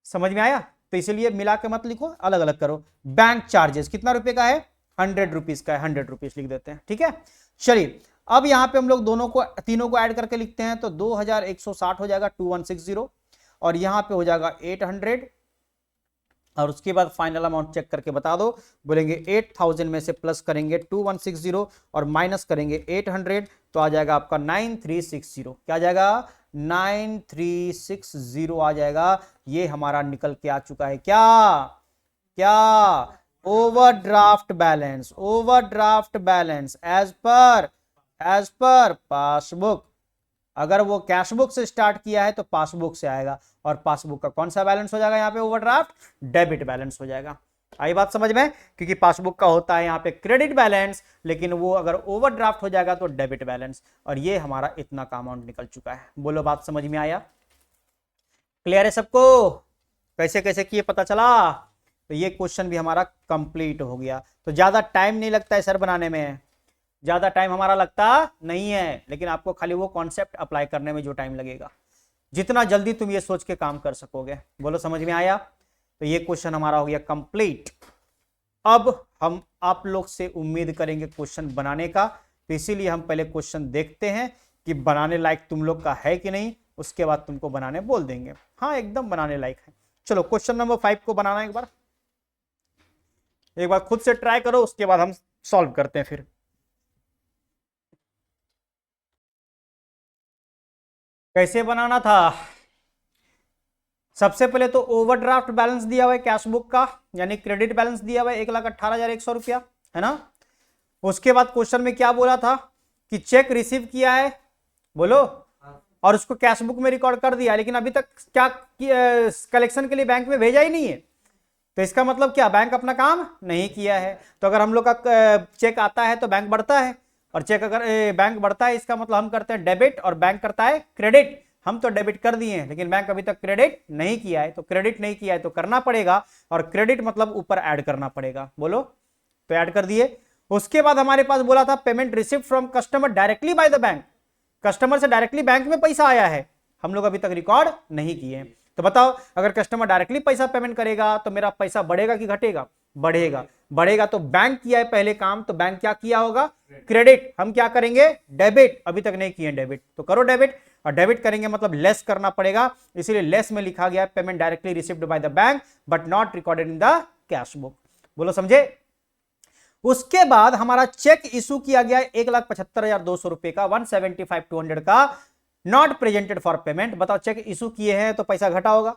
समझ में आया? तो इसलिए मिला के मत लिखो, अलग अलग करो। बैंक चार्जेस कितना रुपए का है? 100 रुपीज का है, 100 रुपीज लिख देते हैं, ठीक है। चलिए अब यहां पे हम लोग दोनों को, तीनों को ऐड करके लिखते हैं, तो 2160 हो जाएगा 2160, और यहां पे हो जाएगा 800, और उसके बाद फाइनल अमाउंट चेक करके बता दो। बोलेंगे 8000 में से प्लस करेंगे 2160 और माइनस करेंगे 800, तो आ जाएगा आपका 9360। क्या आ जाएगा? 9360 आ जाएगा। ये हमारा निकल के आ चुका है क्या? क्या? Overdraft balance. Overdraft balance as per passbook. अगर वो कैश बुक से स्टार्ट किया है तो पासबुक से आएगा, और पासबुक का कौन सा बैलेंस हो जाएगा यहाँ पे? ओवरड्राफ्ट डेबिट बैलेंस हो जाएगा। आई बात समझ में? क्योंकि पासबुक का होता है यहाँ पे क्रेडिट बैलेंस, लेकिन वो अगर ओवरड्राफ्ट हो जाएगा तो डेबिट बैलेंस, और ये हमारा इतना का अमाउंट निकल चुका है। बोलो बात समझ में आया? क्लियर है सबको? कैसे कैसे किए पता चला? तो ये क्वेश्चन भी हमारा कंप्लीट हो गया। तो ज्यादा टाइम नहीं लगता है सर बनाने में, ज्यादा टाइम हमारा लगता नहीं है, लेकिन आपको खाली वो कॉन्सेप्ट अप्लाई करने में जो टाइम लगेगा, जितना जल्दी तुम ये सोच के काम कर सकोगे। बोलो समझ में आया? तो ये क्वेश्चन हमारा हो गया कंप्लीट। अब हम आप लोग से उम्मीद करेंगे क्वेश्चन बनाने का, तो इसीलिए हम पहले क्वेश्चन देखते हैं कि बनाने लायक तुम लोग का है कि नहीं, उसके बाद तुमको बनाने बोल देंगे। हाँ एकदम बनाने लायक है। चलो क्वेश्चन नंबर 5 को बनाना एक बार खुद से ट्राई करो, उसके बाद हम सॉल्व करते हैं फिर। कैसे बनाना था? सबसे पहले तो ओवरड्राफ्ट बैलेंस दिया हुआ है कैश बुक का, यानी क्रेडिट बैलेंस दिया हुआ है 1,18,100 रुपया, है ना। उसके बाद क्वेश्चन में क्या बोला था कि चेक रिसीव किया है, बोलो, और उसको कैश बुक में रिकॉर्ड कर दिया, लेकिन अभी तक क्या कलेक्शन के लिए बैंक में भेजा ही नहीं है। तो इसका मतलब क्या? बैंक अपना काम नहीं किया है। तो अगर हम लोग का चेक आता है तो बैंक बढ़ता है, और चेक अगर बैंक बढ़ता है इसका मतलब हम करते हैं डेबिट और बैंक करता है क्रेडिट। हम तो डेबिट कर दिए हैं, लेकिन बैंक अभी तक क्रेडिट नहीं किया है, तो क्रेडिट नहीं किया है तो करना पड़ेगा, और क्रेडिट मतलब ऊपर ऐड करना पड़ेगा। बोलो, तो ऐड कर दिए। उसके बाद हमारे पास बोला था payment received from customer directly by the bank, customer से डायरेक्टली बैंक में पैसा आया है, हम लोग अभी तक रिकॉर्ड नहीं किए। तो बताओ, अगर कस्टमर डायरेक्टली पैसा पेमेंट करेगा तो मेरा पैसा बढ़ेगा कि घटेगा? बढ़ेगा। बढ़ेगा तो बैंक किया है पहले काम, तो बैंक क्या किया होगा? क्रेडिट। हम क्या करेंगे? डेबिट। अभी तक नहीं किए डेबिट, तो करो डेबिट। और डेबिट करेंगे मतलब लेस करना पड़ेगा, इसीलिए लेस में लिखा गया payment directly received by the bank but not recorded in the cash book. बोलो समझे? उसके बाद हमारा चेक इशू किया गया 1,75,200 रुपए का, 175,200 का, नॉट प्रेजेंटेड फॉर पेमेंट। बताओ, चेक इशू किए हैं तो पैसा घटा होगा,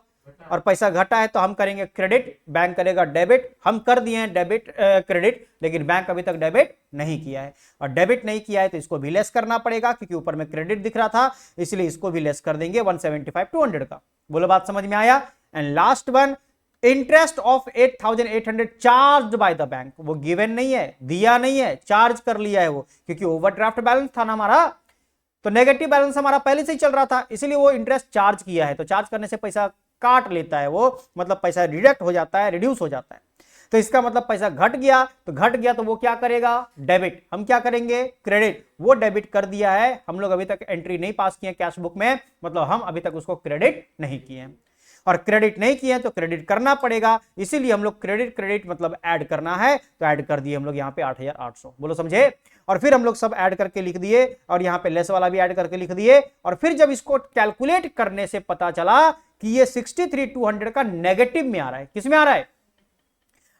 और पैसा घटा है तो हम करेंगे क्रेडिट, बैंक करेगा डेबिट। हम कर दिए हैं डेबिट क्रेडिट, लेकिन बैंक अभी तक डेबिट नहीं किया है, और डेबिट नहीं किया है तो इसको भी लेस करना पड़ेगा, क्योंकि ऊपर में क्रेडिट दिख रहा था, इसलिए इसको भी लेस कर देंगे 175,200 का। बोलो बात समझ में आया? And last one, interest of 8,800 charge by the bank. वो गिवन नहीं है, दिया नहीं है, चार्ज कर लिया है वो, क्योंकि ओवरड्राफ्ट बैलेंस था ना हमारा, तो नेगेटिव बैलेंस हमारा पहले से ही चल रहा था, इसीलिए वो इंटरेस्ट चार्ज किया है। तो चार्ज करने से पैसा काट लेता है वो, मतलब पैसा डिडक्ट हो जाता है, रिड्यूस हो जाता है। तो इसका मतलब पैसा घट गया, तो घट गया तो वो क्या करेगा? डेबिट। हम क्या करेंगे? क्रेडिट। वो डेबिट कर दिया है, हम लोग अभी तक एंट्री नहीं पास किए कैश बुक में, मतलब हम अभी तक उसको क्रेडिट नहीं किए, और क्रेडिट नहीं किए तो क्रेडिट करना पड़ेगा, इसीलिए हम लोग क्रेडिट मतलब ऐड करना है, तो ऐड कर दिए हम लोग यहाँ पे 8,800। बोलो समझे? और फिर हम लोग सब ऐड करके लिख दिए, और यहाँ पे लेस वाला भी ऐड करके लिख दिए, और फिर जब इसको कैलकुलेट करने से पता चला कि ये 63,200 का नेगेटिव में आ रहा है। किस में आ रहा है?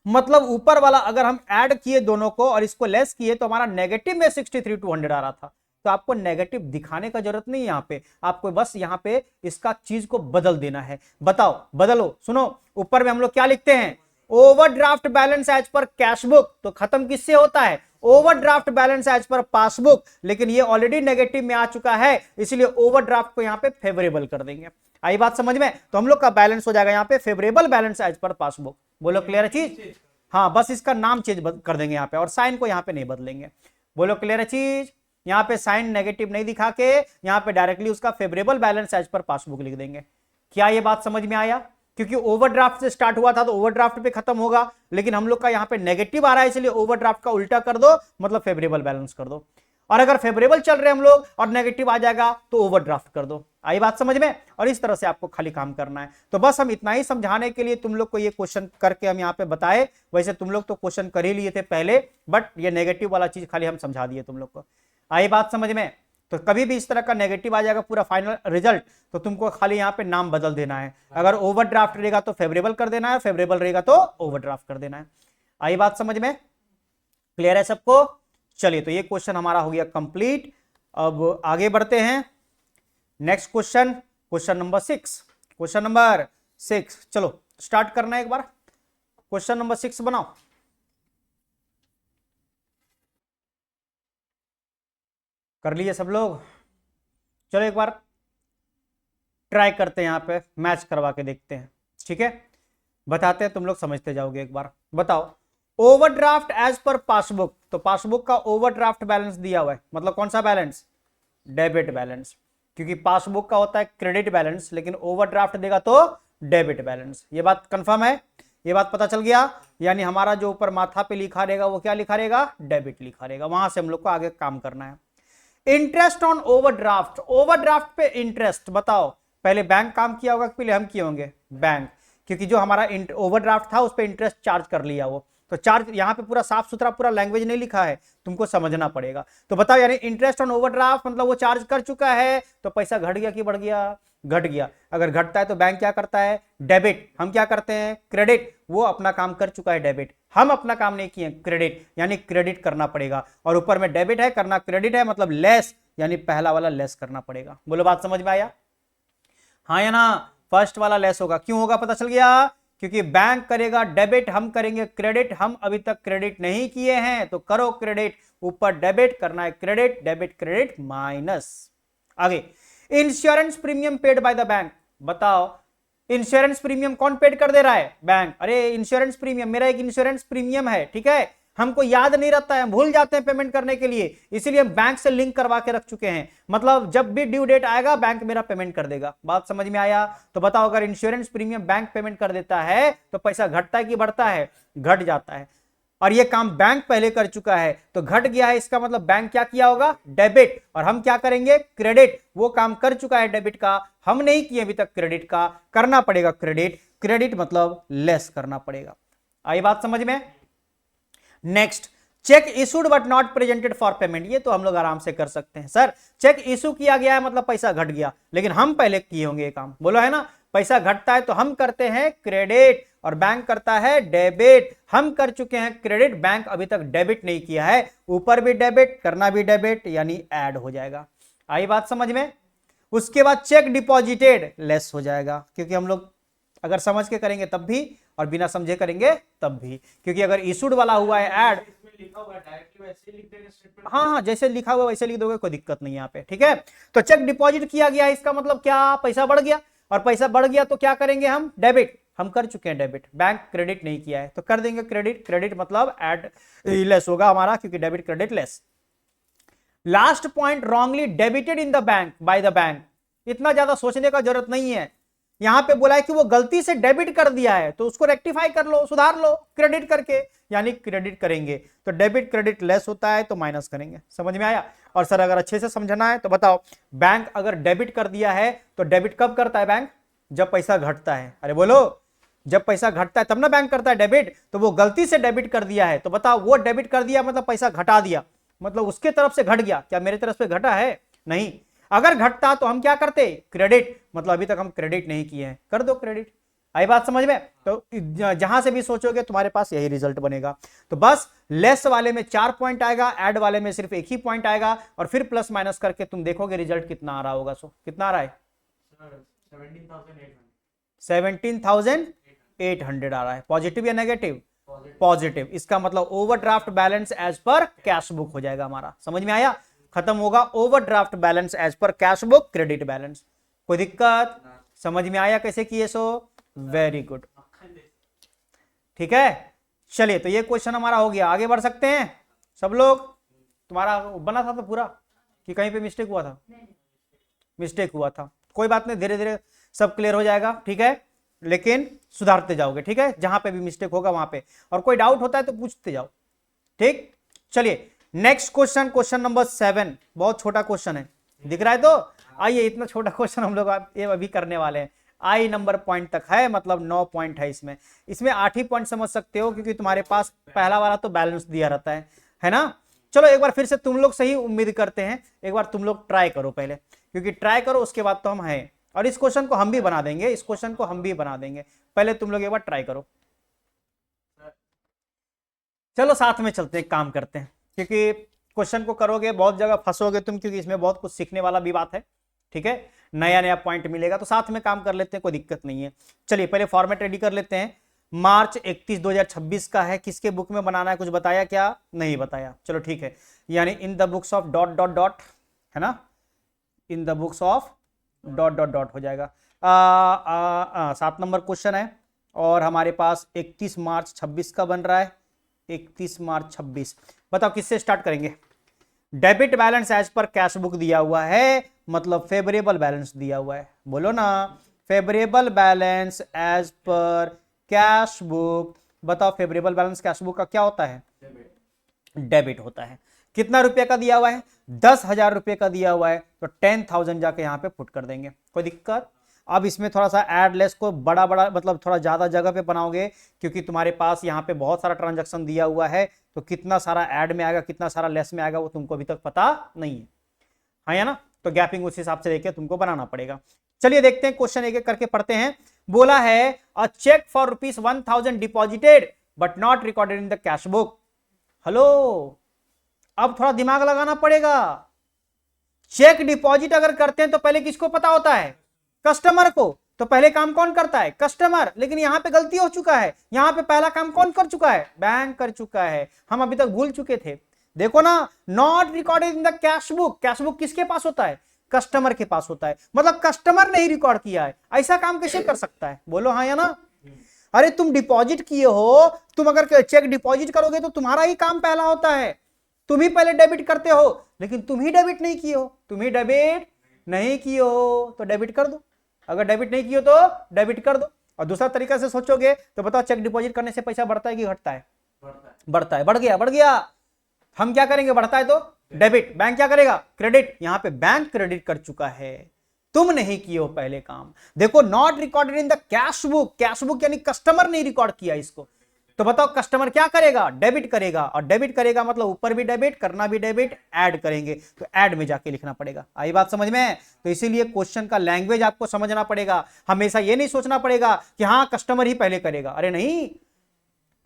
मतलब ऊपर वाला अगर हम ऐड किए दोनों को और इसको लेस किए तो हमारा नेगेटिव में 63,200 आ रहा था। तो आपको नेगेटिव दिखाने का जरूरत नहीं, यहां पे आपको बस यहां पे इसका चीज को बदल देना है। बताओ, बदलो। सुनो, ऊपर में हम लोग क्या लिखते हैं? Overdraft balance as per cash book. तो खत्म किससे होता है? Overdraft balance as per passbook, लेकिन ये ऑलरेडी नेगेटिव में आ चुका है, इसलिए ओवरड्राफ्ट को यहां पे फेवरेबल कर देंगे। आई बात समझ में? तो हम लोग का बैलेंस हो जाएगा यहाँ पे favourable balance as per passbook. बोलो क्लियर है चीज? हाँ, बस इसका नाम चेंज कर देंगे यहाँ पे, और साइन को यहाँ पे नहीं बदलेंगे। बोलो क्लियर है चीज? यहाँ पे साइन नेगेटिव नहीं दिखा के यहाँ पे डायरेक्टली उसका favourable balance as per passbook लिख देंगे। क्या ये बात समझ में आया? क्योंकि ओवरड्राफ्ट से स्टार्ट हुआ था तो ओवरड्राफ्ट पे खत्म होगा, लेकिन हम लोग का यहाँ पे नेगेटिव आ रहा है, इसलिए ओवरड्राफ्ट का उल्टा कर दो, मतलब फेवरेबल बैलेंस कर दो। और अगर फेवरेबल चल रहे हम लोग और नेगेटिव आ जाएगा तो ओवरड्राफ्ट कर दो। आई बात समझ में? और इस तरह से आपको खाली काम करना है। तो बस हम इतना ही समझाने के लिए तुम लोग को ये क्वेश्चन करके हम यहाँ पे बताए। वैसे तुम लोग तो क्वेश्चन कर ही लिए थे पहले, बट ये नेगेटिव वाला चीज खाली हम समझा दिए तुम लोग को। आई बात समझ में? तो कभी भी इस तरह का नेगेटिव आ जाएगा पूरा फाइनल रिजल्ट, तो तुमको खाली यहाँ पे नाम बदल देना है। अगर ओवरड्राफ्ट रहेगा तो फेवरेबल कर देना है, फेवरेबल रहेगा तो ओवरड्राफ्ट कर देना है। आई बात समझ में? क्लियर है सबको? चलिए, तो ये क्वेश्चन हमारा हो गया कंप्लीट। अब आगे बढ़ते हैं। Next question, question number 6। Question number 6, चलो स्टार्ट करना है एक बार। क्वेश्चन नंबर 6 बनाओ। कर लिए सब लोग? चलो एक बार ट्राई करते हैं, यहां पे मैच करवा के देखते हैं। ठीक है, बताते हैं, तुम लोग समझते जाओगे। एक बार बताओ, ओवरड्राफ्ट एज पर पासबुक। तो पासबुक का ओवरड्राफ्ट बैलेंस दिया हुआ है, मतलब कौन सा बैलेंस? Debit balance. क्योंकि पासबुक का होता है क्रेडिट बैलेंस, लेकिन ओवरड्राफ्ट देगा तो डेबिट बैलेंस। ये बात कंफर्म है? ये बात पता चल गया? यानी हमारा जो ऊपर माथा पे लिखा रहेगा वो क्या लिखा रहेगा? डेबिट लिखा रहेगा। वहां से हम लोग को आगे काम करना है। इंटरेस्ट ऑन ओवरड्राफ्ट, ओवरड्राफ्ट पे इंटरेस्ट बताओ, पहले बैंक काम किया होगा कि पहले हम किए होंगे? बैंक। क्योंकि जो हमारा ओवरड्राफ्ट था उस पर इंटरेस्ट चार्ज कर लिया वो, तो चार्ज यहाँ पे पूरा साफ सुथरा पूरा लैंग्वेज नहीं लिखा है, तुमको समझना पड़ेगा। तो बताओ, यानी इंटरेस्ट ऑन ओवरड्राफ्ट मतलब वो चार्ज कर चुका है, तो पैसा घट गया कि बढ़ गया? घट गया। अगर घटता है तो बैंक क्या करता है? डेबिट। हम क्या करते हैं? क्रेडिट। वो अपना काम कर चुका है डेबिट, हम अपना काम नहीं किए क्रेडिट, यानी क्रेडिट करना पड़ेगा। और ऊपर में डेबिट है, करना क्रेडिट है, मतलब लेस, यानी पहला वाला लेस करना पड़ेगा। बोलो, बात समझ में आया? हाँ या ना? फर्स्ट वाला लेस होगा। क्यों होगा पता चल गया? क्योंकि बैंक करेगा डेबिट, हम करेंगे क्रेडिट। हम अभी तक क्रेडिट नहीं किए हैं तो करो क्रेडिट, ऊपर डेबिट करना है क्रेडिट, डेबिट क्रेडिट माइनस। आगे, insurance premium paid by the bank. बताओ, इंश्योरेंस प्रीमियम कौन पेड कर दे रहा है? बैंक। अरे इंश्योरेंस प्रीमियम, मेरा एक इंश्योरेंस प्रीमियम है, ठीक है, हमको याद नहीं रहता है, भूल जाते हैं पेमेंट करने के लिए, इसीलिए हम बैंक से लिंक करवा के रख चुके हैं। मतलब जब भी ड्यू डेट आएगा बैंक मेरा पेमेंट कर देगा। बात समझ में आया? तो बताओ, अगर इंश्योरेंस प्रीमियम बैंक पेमेंट कर देता है तो पैसा घटता है कि बढ़ता है? घट जाता है। और ये काम बैंक पहले कर चुका है तो घट गया है, इसका मतलब बैंक क्या किया होगा? डेबिट। और हम क्या करेंगे? क्रेडिट। वो काम कर चुका है डेबिट का, हम नहीं किए अभी तक क्रेडिट का, करना पड़ेगा क्रेडिट। क्रेडिट मतलब लेस करना पड़ेगा। आई बात समझ में? Next, check issued but not presented for payment. ये तो हम लोग आराम से कर सकते हैं सर, चेक इशू किया गया है मतलब पैसा घट गया, लेकिन हम पहले किए होंगे ये काम। बोलो है ना? पैसा घटता है तो हम करते हैं क्रेडिट और बैंक करता है डेबिट। हम कर चुके हैं क्रेडिट, बैंक अभी तक डेबिट नहीं किया है, ऊपर भी डेबिट, करना भी डेबिट, यानी ऐड हो जाएगा। आई बात समझ में? उसके बाद चेक डिपॉजिटेड लेस हो जाएगा, क्योंकि हम लोग अगर समझ के करेंगे तब भी और बिना समझे करेंगे तब भी, क्योंकि अगर इशूड वाला हुआ है ऐड, हाँ हाँ जैसे लिखा हुआ वैसे लिख दोगे, कोई दिक्कत नहीं यहाँ पे, ठीक है। तो चेक डिपॉजिट किया गया, इसका मतलब क्या? पैसा बढ़ गया, और पैसा बढ़ गया तो क्या करेंगे हम? डेबिट। हम कर चुके हैं डेबिट, बैंक क्रेडिट नहीं किया है तो कर देंगे क्रेडिट। क्रेडिट मतलब ऐड लेस होगा हमारा, क्योंकि debit credit less. Last point, wrongly debited in the bank by the bank. इतना ज्यादा सोचने का जरूरत नहीं है, यहां पे बोला है कि वो गलती से डेबिट कर दिया है तो उसको रेक्टिफाई कर लो, सुधार लो क्रेडिट करके, यानी क्रेडिट करेंगे। तो डेबिट क्रेडिट लेस होता है तो माइनस करेंगे। समझ में आया? और सर अगर अच्छे से समझना है तो बताओ, बैंक अगर डेबिट कर दिया है तो डेबिट कब करता है बैंक? जब पैसा घटता है। अरे बोलो, जब पैसा घटता है तब ना बैंक करता है डेबिट। तो वो गलती से डेबिट कर दिया है तो बताओ, वो डेबिट कर दिया मतलब पैसा घटा दिया, मतलब उसके तरफ से घट गया, क्या मेरे तरफ से घटा है? नहीं। अगर घटता तो हम क्या करते? क्रेडिट। मतलब अभी तक हम क्रेडिट नहीं किए हैं, कर दो क्रेडिट। आई बात समझ में? तो जहां से भी सोचोगे तुम्हारे पास यही रिजल्ट बनेगा। तो बस लेस वाले में 4 पॉइंट आएगा, ऐड वाले में सिर्फ एक ही पॉइंट आएगा, और फिर प्लस माइनस करके तुम देखोगे रिजल्ट कितना आ रहा होगा। सो कितना आ रहा है? 17,800 आ रहा है। पॉजिटिव या नेगेटिव? पॉजिटिव। इसका मतलब overdraft balance as per cash book हो जाएगा हमारा। समझ में आया? खत्म होगा overdraft balance as per cash book credit balance. कोई दिक्कत? समझ में आया कैसे किए? सो वेरी गुड, ठीक है। चलिए, तो ये क्वेश्चन हमारा हो गया, आगे बढ़ सकते हैं सब लोग। तुम्हारा बना था तो पूरा कि कहीं पे मिस्टेक हुआ था? मिस्टेक हुआ था, कोई बात नहीं, धीरे धीरे सब क्लियर हो जाएगा, ठीक है। लेकिन सुधारते जाओगे, ठीक है, जहां पे भी मिस्टेक होगा वहां पे। और कोई डाउट होता है तो पूछते जाओ, ठीक। चलिए, नेक्स्ट क्वेश्चन, क्वेश्चन नंबर 7, बहुत छोटा क्वेश्चन है, दिख रहा है? तो आइए, इतना छोटा क्वेश्चन हम लोग ये अभी करने वाले हैं। आई नंबर पॉइंट तक है, मतलब 9 पॉइंट है इसमें। इसमें 8 ही पॉइंट समझ सकते हो, क्योंकि तुम्हारे पास पहला वाला तो बैलेंस दिया रहता है ना। चलो एक बार फिर से तुम लोग सही उम्मीद करते हैं, एक बार तुम लोग ट्राई करो पहले, क्योंकि ट्राई करो उसके बाद तो हम हैं। और इस क्वेश्चन को हम भी बना देंगे, इस क्वेश्चन को हम भी बना देंगे, पहले तुम लोग एक बार ट्राई करो। चलो साथ में चलते हैं, काम करते हैं, क्योंकि क्वेश्चन को करोगे बहुत जगह फंसोगे तुम, क्योंकि इसमें बहुत कुछ सीखने वाला भी बात है, ठीक है, नया नया पॉइंट मिलेगा, तो साथ में काम कर लेते हैं, कोई दिक्कत नहीं है। चलिए पहले फॉर्मेट रेडी कर लेते हैं। मार्च 31 2026 का है, किसके बुक में बनाना है, कुछ बताया क्या? नहीं बताया, चलो ठीक है, यानी इन the books of dot dot dot, है ना, इन the books of dot dot dot हो जाएगा। 7 नंबर क्वेश्चन है, और हमारे पास 31 मार्च 26 का बन रहा है, 31 मार्च 26। बताओ किससे स्टार्ट करेंगे? Debit balance as per cash book दिया हुआ है, मतलब फेवरेबल बैलेंस दिया हुआ है, बोलो ना, favourable balance as per cash book. बताओ फेवरेबल बैलेंस कैश बुक का क्या होता है? डेबिट होता है। कितना रुपए का दिया हुआ है? 10,000 रुपए का दिया हुआ है, तो 10,000 जाके यहां पे पुट कर देंगे, कोई दिक्कत? अब इसमें थोड़ा सा ऐड लेस को बड़ा बड़ा, मतलब थोड़ा ज्यादा जगह पे बनाओगे, क्योंकि तुम्हारे पास यहाँ पे बहुत सारा ट्रांजैक्शन दिया हुआ है, तो कितना सारा ऐड में आएगा, कितना सारा लेस में आएगा, वो तुमको अभी तक पता नहीं है, हाँ या ना? तो गैपिंग उस हिसाब से देके तुमको बनाना पड़ेगा। चलिए देखते हैं, क्वेश्चन एक एक करके पढ़ते हैं। बोला है a cheque for ₹1,000 deposited but not recorded in the cash book. Hello, अब थोड़ा दिमाग लगाना पड़ेगा। चेक डिपॉजिट अगर करते हैं तो पहले किसको पता होता है? कस्टमर को। तो पहले काम कौन करता है? कस्टमर। लेकिन यहां पे गलती हो चुका है, यहां पे पहला काम कौन कर चुका है? बैंक कर चुका है, हम अभी तक भूल चुके थे। देखो ना, not recorded in the cash book. Cash book किसके पास होता है? कस्टमर के पास होता है, मतलब कस्टमर ने ही रिकॉर्ड किया है। ऐसा काम कैसे कर सकता है? बोलो हाँ या ना? अरे तुम डिपॉजिट किए हो, तुम अगर चेक डिपॉजिट करोगे तो तुम्हारा ही काम पहला होता है, तुम ही पहले डेबिट करते हो, लेकिन तुम ही डेबिट नहीं किए हो, तुम ही डेबिट नहीं किए हो, तो डेबिट कर दो। अगर डेबिट नहीं किए तो डेबिट कर दो। और दूसरा तरीका से सोचोगे तो बताओ, चेक डिपॉजिट करने से पैसा बढ़ता है कि घटता है? बढ़ता है। बढ़ गया, बढ़ गया। हम क्या करेंगे? बढ़ता है तो डेबिट, बैंक क्या करेगा? क्रेडिट। यहां पे बैंक क्रेडिट कर चुका है, तुम नहीं किए हो पहले काम। देखो, not recorded in the cash book, cash book यानी कस्टमर नहीं रिकॉर्ड किया इसको, तो बताओ कस्टमर क्या करेगा? डेबिट करेगा। और डेबिट करेगा मतलब ऊपर भी डेबिट, करना भी डेबिट, ऐड करेंगे, तो ऐड में जाके लिखना पड़ेगा। आई बात समझ में? तो इसीलिए क्वेश्चन का लैंग्वेज आपको समझना पड़ेगा। हमेशा ये नहीं सोचना पड़ेगा कि हाँ कस्टमर ही पहले करेगा, अरे नहीं,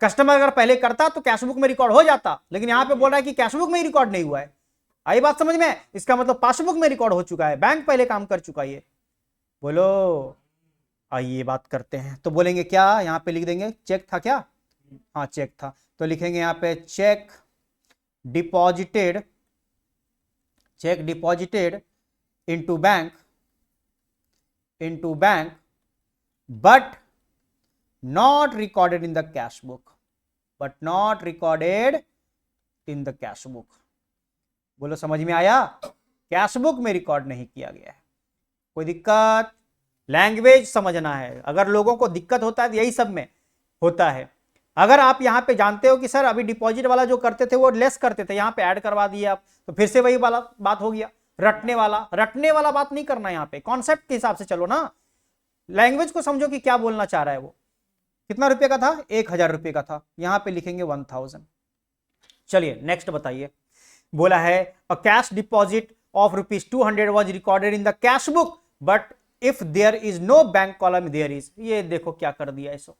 कस्टमर अगर पहले करता तो कैश बुक में रिकॉर्ड हो जाता, लेकिन यहां पे बोल रहा है कि कैश बुक में ही रिकॉर्ड नहीं हुआ है। आई बात समझ में? इसका मतलब पासबुक में रिकॉर्ड हो चुका है, बैंक पहले काम कर चुका है। बोलो, आइए बात करते हैं। तो बोलेंगे क्या? यहां पे लिख देंगे चेक था क्या? हाँ चेक था, तो लिखेंगे यहां पे check deposited, check deposited into bank, but not recorded in the cash book, but not recorded in the cash book. बोलो समझ में आया? कैश बुक में रिकॉर्ड नहीं किया गया है। कोई दिक्कत? लैंग्वेज समझना है। अगर लोगों को दिक्कत होता है तो यही सब में होता है। अगर आप यहां पे जानते हो कि सर अभी डिपॉजिट वाला जो करते थे वो लेस करते थे, यहां पे ऐड करवा दिए आप, तो फिर से वही वाला बात हो गया, रटने वाला बात नहीं करना। यहां पे कॉन्सेप्ट के हिसाब से चलो ना, लैंग्वेज को समझो कि क्या बोलना चाह रहा है वो। कितना रुपए का था? 1,000 रुपए का था, यहां पे लिखेंगे 1,000। चलिए नेक्स्ट बताइए। बोला है a cash deposit of ₹200 was recorded in the cash book, but if there is no bank column there is. ये देखो क्या कर दिया इसको,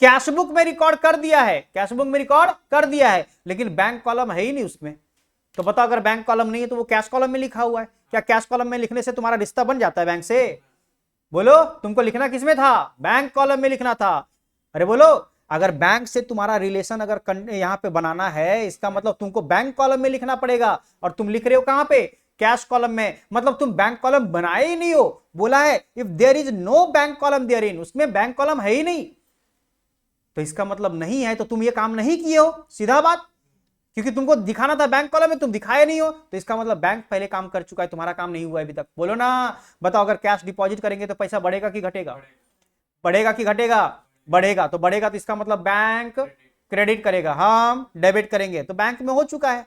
कैश बुक में रिकॉर्ड कर दिया है, कैश बुक में रिकॉर्ड कर दिया है, लेकिन बैंक कॉलम है ही नहीं उसमें। तो बताओ, अगर बैंक कॉलम नहीं है तो वो कैश कॉलम में लिखा हुआ है, क्या कैश कॉलम में लिखने से तुम्हारा रिश्ता बन जाता है बैंक से? बोलो, तुमको लिखना किस में था? बैंक कॉलम में लिखना था। अरे बोलो, अगर बैंक से तुम्हारा रिलेशन अगर यहां पे बनाना है, इसका मतलब तुमको बैंक कॉलम में लिखना पड़ेगा, और तुम लिख रहे हो कहां पे? कैश कॉलम में, मतलब तुम बैंक कॉलम बनाए ही नहीं हो। बोला है if there is no bank column there in, उसमें बैंक कॉलम है ही नहीं, तो इसका मतलब नहीं है, तो तुम ये काम नहीं किए हो, सीधा बात। क्योंकि तुमको दिखाना था बैंक कॉलम में, तुम दिखाए नहीं हो, तो इसका मतलब बैंक पहले काम कर चुका है, तुम्हारा काम नहीं हुआ है अभी तक। बोलो ना, बताओ, अगर कैश डिपॉजिट करेंगे तो पैसा बढ़ेगा कि घटेगा? बढ़ेगा कि घटेगा? बढ़ेगा। तो बढ़ेगा तो इसका मतलब बैंक क्रेडिट करेगा, हम डेबिट करेंगे, तो बैंक में हो चुका है,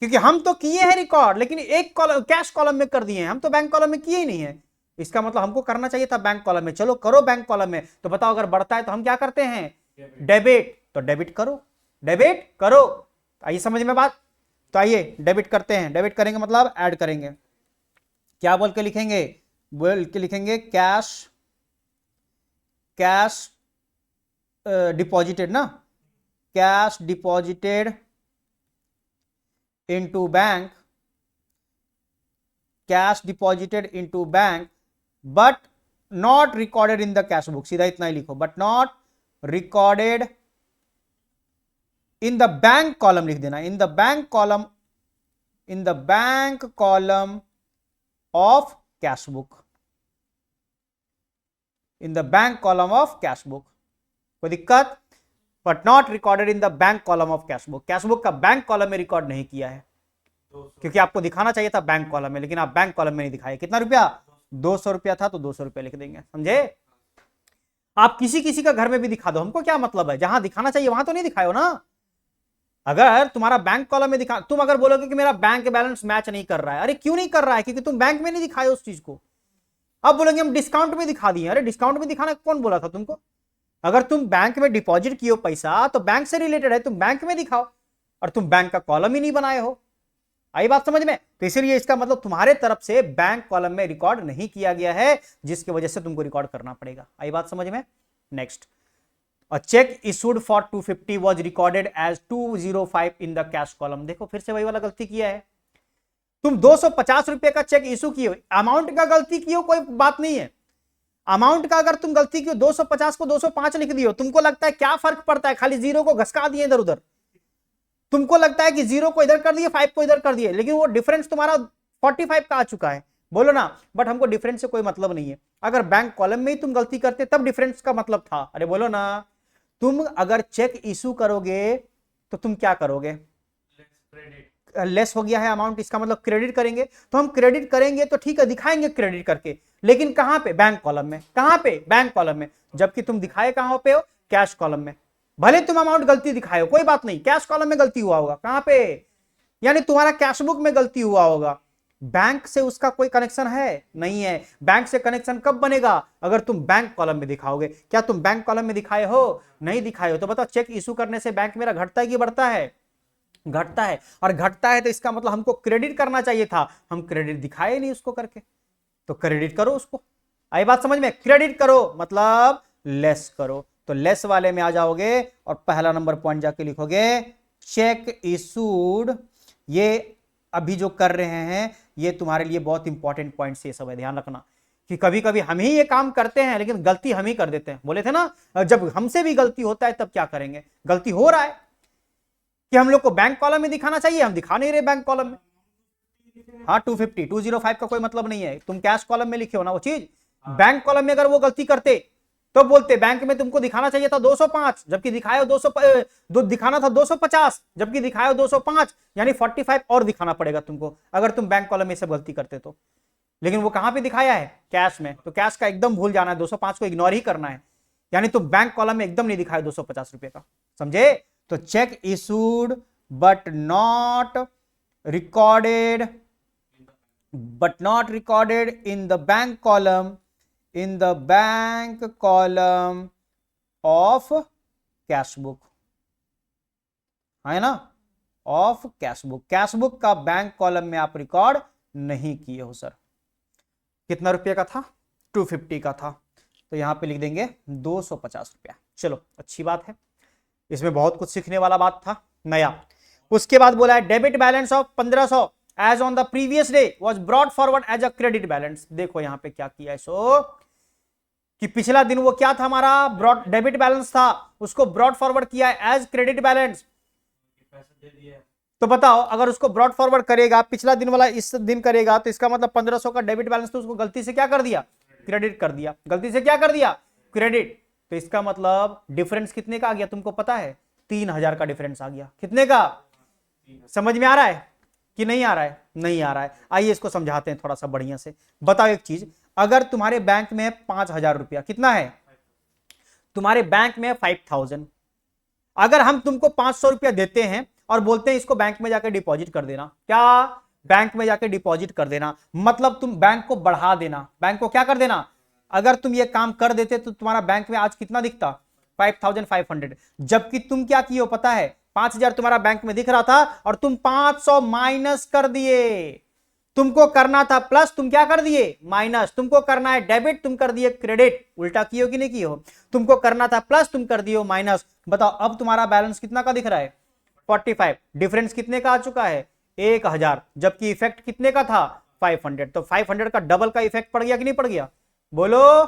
क्योंकि हम तो किए हैं रिकॉर्ड, लेकिन एक कॉलम कैश कॉलम में कर दिए हैं, हम तो बैंक कॉलम में किए ही नहीं है। इसका मतलब हमको करना चाहिए था बैंक कॉलम में। चलो करो बैंक कॉलम में। तो बताओ अगर बढ़ता है तो हम क्या करते हैं, डेबिट। तो डेबिट करो, डेबिट करो। आइए समझ में बात। तो आइए डेबिट करते हैं। डेबिट करेंगे मतलब ऐड करेंगे। क्या बोल के लिखेंगे, बोल के लिखेंगे कैश, कैश डिपॉजिटेड ना, cash deposited into bank, cash deposited into bank but not recorded in the cash book. सीधा इतना ही लिखो, but not recorded in the bank column लिख देना, in the bank column, in the bank column of cash book, in the bank column of cash book. कोई दिक्कत, but not recorded in the bank column of cash book. Cash book का bank column में record नहीं किया है, क्योंकि आपको दिखाना चाहिए था बैंक कॉलम में, लेकिन आप बैंक कॉलम में नहीं दिखाए। कितना रुपया, 200 रुपया था, तो 200 रुपया लिख देंगे, समझे। आप किसी किसी का घर में भी दिखा दो, हमको क्या मतलब है, जहां दिखाना चाहिए वहां तो नहीं दिखाओ ना। अगर तुम्हारा बैंक कॉलम में दिखा, तुम अगर बोलोगे कि मेरा बैंक बैलेंस मैच नहीं कर रहा है, अरे क्यों नहीं कर रहा है, क्योंकि तुम बैंक में नहीं दिखाए उस चीज को। अब बोलेंगे हम डिस्काउंट में दिखा दिए, अरे डिस्काउंट में दिखाना कौन बोला था तुमको। अगर तुम बैंक में डिपॉजिट किए हो पैसा तो बैंक से रिलेटेड है, तुम बैंक में दिखाओ, और तुम बैंक का कॉलम ही नहीं बनाए हो। आई बात समझ में। तो इसीलिए इसका मतलब तुम्हारे तरफ से बैंक कॉलम में रिकॉर्ड नहीं किया गया है, जिसकी वजह से तुमको रिकॉर्ड करना पड़ेगा। आई बात समझ में। Next, a check issued for 250 was recorded as 205 in the cash column। देखो फिर से वही वाला गलती किया है। तुम 250 रुपए का चेक इशू किए हो, अमाउंट का गलती की हो कोई बात नहीं है, अमाउंट का अगर तुम गलती की हो, 250 को 205 लिख दियो, तुमको लगता है क्या फर्क पड़ता है, खाली जीरो को घसका दिए इधर उधर। तुमको लगता है कि जीरो को इधर कर दिए, 5 को इधर कर दिए, लेकिन वो डिफरेंस तुम्हारा 45 का आ चुका है, बोलो ना। बट हमको डिफरेंस से कोई मतलब नहीं है। अगर बैंक कॉलम में ही तुम गलती करते तब डिफरेंस का मतलब था, अरे बोलो ना। तुम अगर चेक इशू करोगे तो तुम क्या करोगे, लेस हो गया है अमाउंट, इसका मतलब क्रेडिट करेंगे। तो हम क्रेडिट करेंगे तो ठीक है, दिखाएंगे क्रेडिट करके, लेकिन कहां पे, बैंक कॉलम में। कहां पे, बैंक कॉलम में। जबकि तुम दिखाए कहां पे हो, कैश कॉलम में। भले तुम अमाउंट गलती दिखाए हो, कोई बात नहीं, कैश कॉलम में गलती हुआ होगा। कहां पे, यानी तुम्हारा कैश बुक में गलती हुआ होगा। बैंक से उसका कोई कनेक्शन है नहीं है। बैंक से कनेक्शन कब बनेगा, अगर तुम बैंक कॉलम में दिखाओगे। क्या तुम बैंक कॉलम में दिखाए हो, नहीं दिखाए हो। तो बताओ चेक इशू करने से बैंक मेरा घटता है कि बढ़ता है, घटता है। और घटता है तो इसका मतलब हमको क्रेडिट करना चाहिए था, हम क्रेडिट दिखाए नहीं उसको करके। तो क्रेडिट करो उसको। आई बात समझ में। क्रेडिट करो मतलब लेस करो। तो लेस वाले में आ जाओगे और पहला नंबर पॉइंट जाके लिखोगे चेक इशूड। ये अभी जो कर रहे हैं ये तुम्हारे लिए बहुत इंपॉर्टेंट पॉइंट से सब है, ध्यान रखना। कि कभी कभी हम ही ये काम करते हैं, लेकिन गलती हम ही कर देते हैं। बोले थे ना, जब हमसे भी गलती होता है तब क्या करेंगे, गलती हो रहा है कि हम लोग को बैंक कॉलम में दिखाना चाहिए, हम दिखा नहीं रहे बैंक कॉलम में। हाँ 250 205 का कोई मतलब नहीं है, तुम कैश कॉलम में लिखे हो ना वो चीज। बैंक कॉलम में अगर वो गलती करते तो बोलते बैंक में तुमको दिखाना चाहिए था 205, जबकि दिखाया 200, दिखाना था 250, जबकि दिखाया 205, यानी 45 और दिखाना पड़ेगा तुमको अगर तुम बैंक कॉलम में सब गलती करते तो। लेकिन वो कहां पे दिखाया है, कैश में। तो कैश का एकदम भूल जाना है, 205 को इग्नोर ही करना है, यानी तुम बैंक कॉलम में एकदम नहीं दिखाया 250 रुपए का, समझे। तो check issued but not recorded, but not recorded in the bank column, in the bank column of cash book, है ना, of cash book. Cash book का बैंक कॉलम में आप रिकॉर्ड नहीं किए हो सर। कितना रुपये का था, 250 का था, तो यहां पे लिख देंगे 250 रुपया। चलो अच्छी बात है, इसमें बहुत कुछ सीखने वाला बात था नया। उसके बाद बोला है debit balance of 1500 as on the previous day was brought forward as a credit balance. देखो यहां पे क्या किया है, सो कि पिछला दिन वो क्या था हमारा, ब्रॉड डेबिट बैलेंस था, उसको ब्रॉड फॉरवर्ड किया है एज क्रेडिट बैलेंस। तो बताओ अगर उसको ब्रॉड फॉरवर्ड करेगा, पिछला दिन वाला इस दिन करेगा, तो इसका मतलब 1500 का डेबिट बैलेंस तो उसको गलती से क्या कर दिया, क्रेडिट कर दिया। गलती से क्या कर दिया, क्रेडिट। तो इसका मतलब डिफरेंस कितने का आ गया तुमको पता है, 3000 का डिफरेंस आ गया। कितने का, समझ में आ रहा है कि नहीं आ रहा है, नहीं आ रहा है। आइए इसको समझाते हैं थोड़ा सा बढ़िया से। बताओ एक चीज, अगर तुम्हारे बैंक में 5000 रुपया, कितना है तुम्हारे बैंक में 5000, अगर हम तुमको 500 रुपया देते हैं और बोलते हैं इसको बैंक में जाकर डिपॉजिट कर देना। क्या? बैंक में जाकर डिपॉजिट कर देना, मतलब तुम बैंक को बढ़ा देना, बैंक को क्या कर देना। अगर तुम ये काम कर देते तो तुम्हारा बैंक में आज कितना दिखता, 5500, जबकि तुम क्या किए हो पता है, 5000 तुम्हारा बैंक में दिख रहा था और तुम 500 माइनस कर दिए। तुमको करना था प्लस, तुम क्या कर दिए, माइनस। तुमको करना है डेबिट, तुम कर दिए क्रेडिट। उल्टा किए हो कि नहीं किए हो? तुमको करना था प्लस, तुम कर दिए हो माइनस। बताओ अब तुम्हारा बैलेंस कितना का दिख रहा है, 45। डिफरेंस कितने का आ चुका है, 1000, जबकि इफेक्ट कितने का था, 500। तो 500 का डबल का इफेक्ट पड़ गया कि नहीं पड़ गया, बोलो।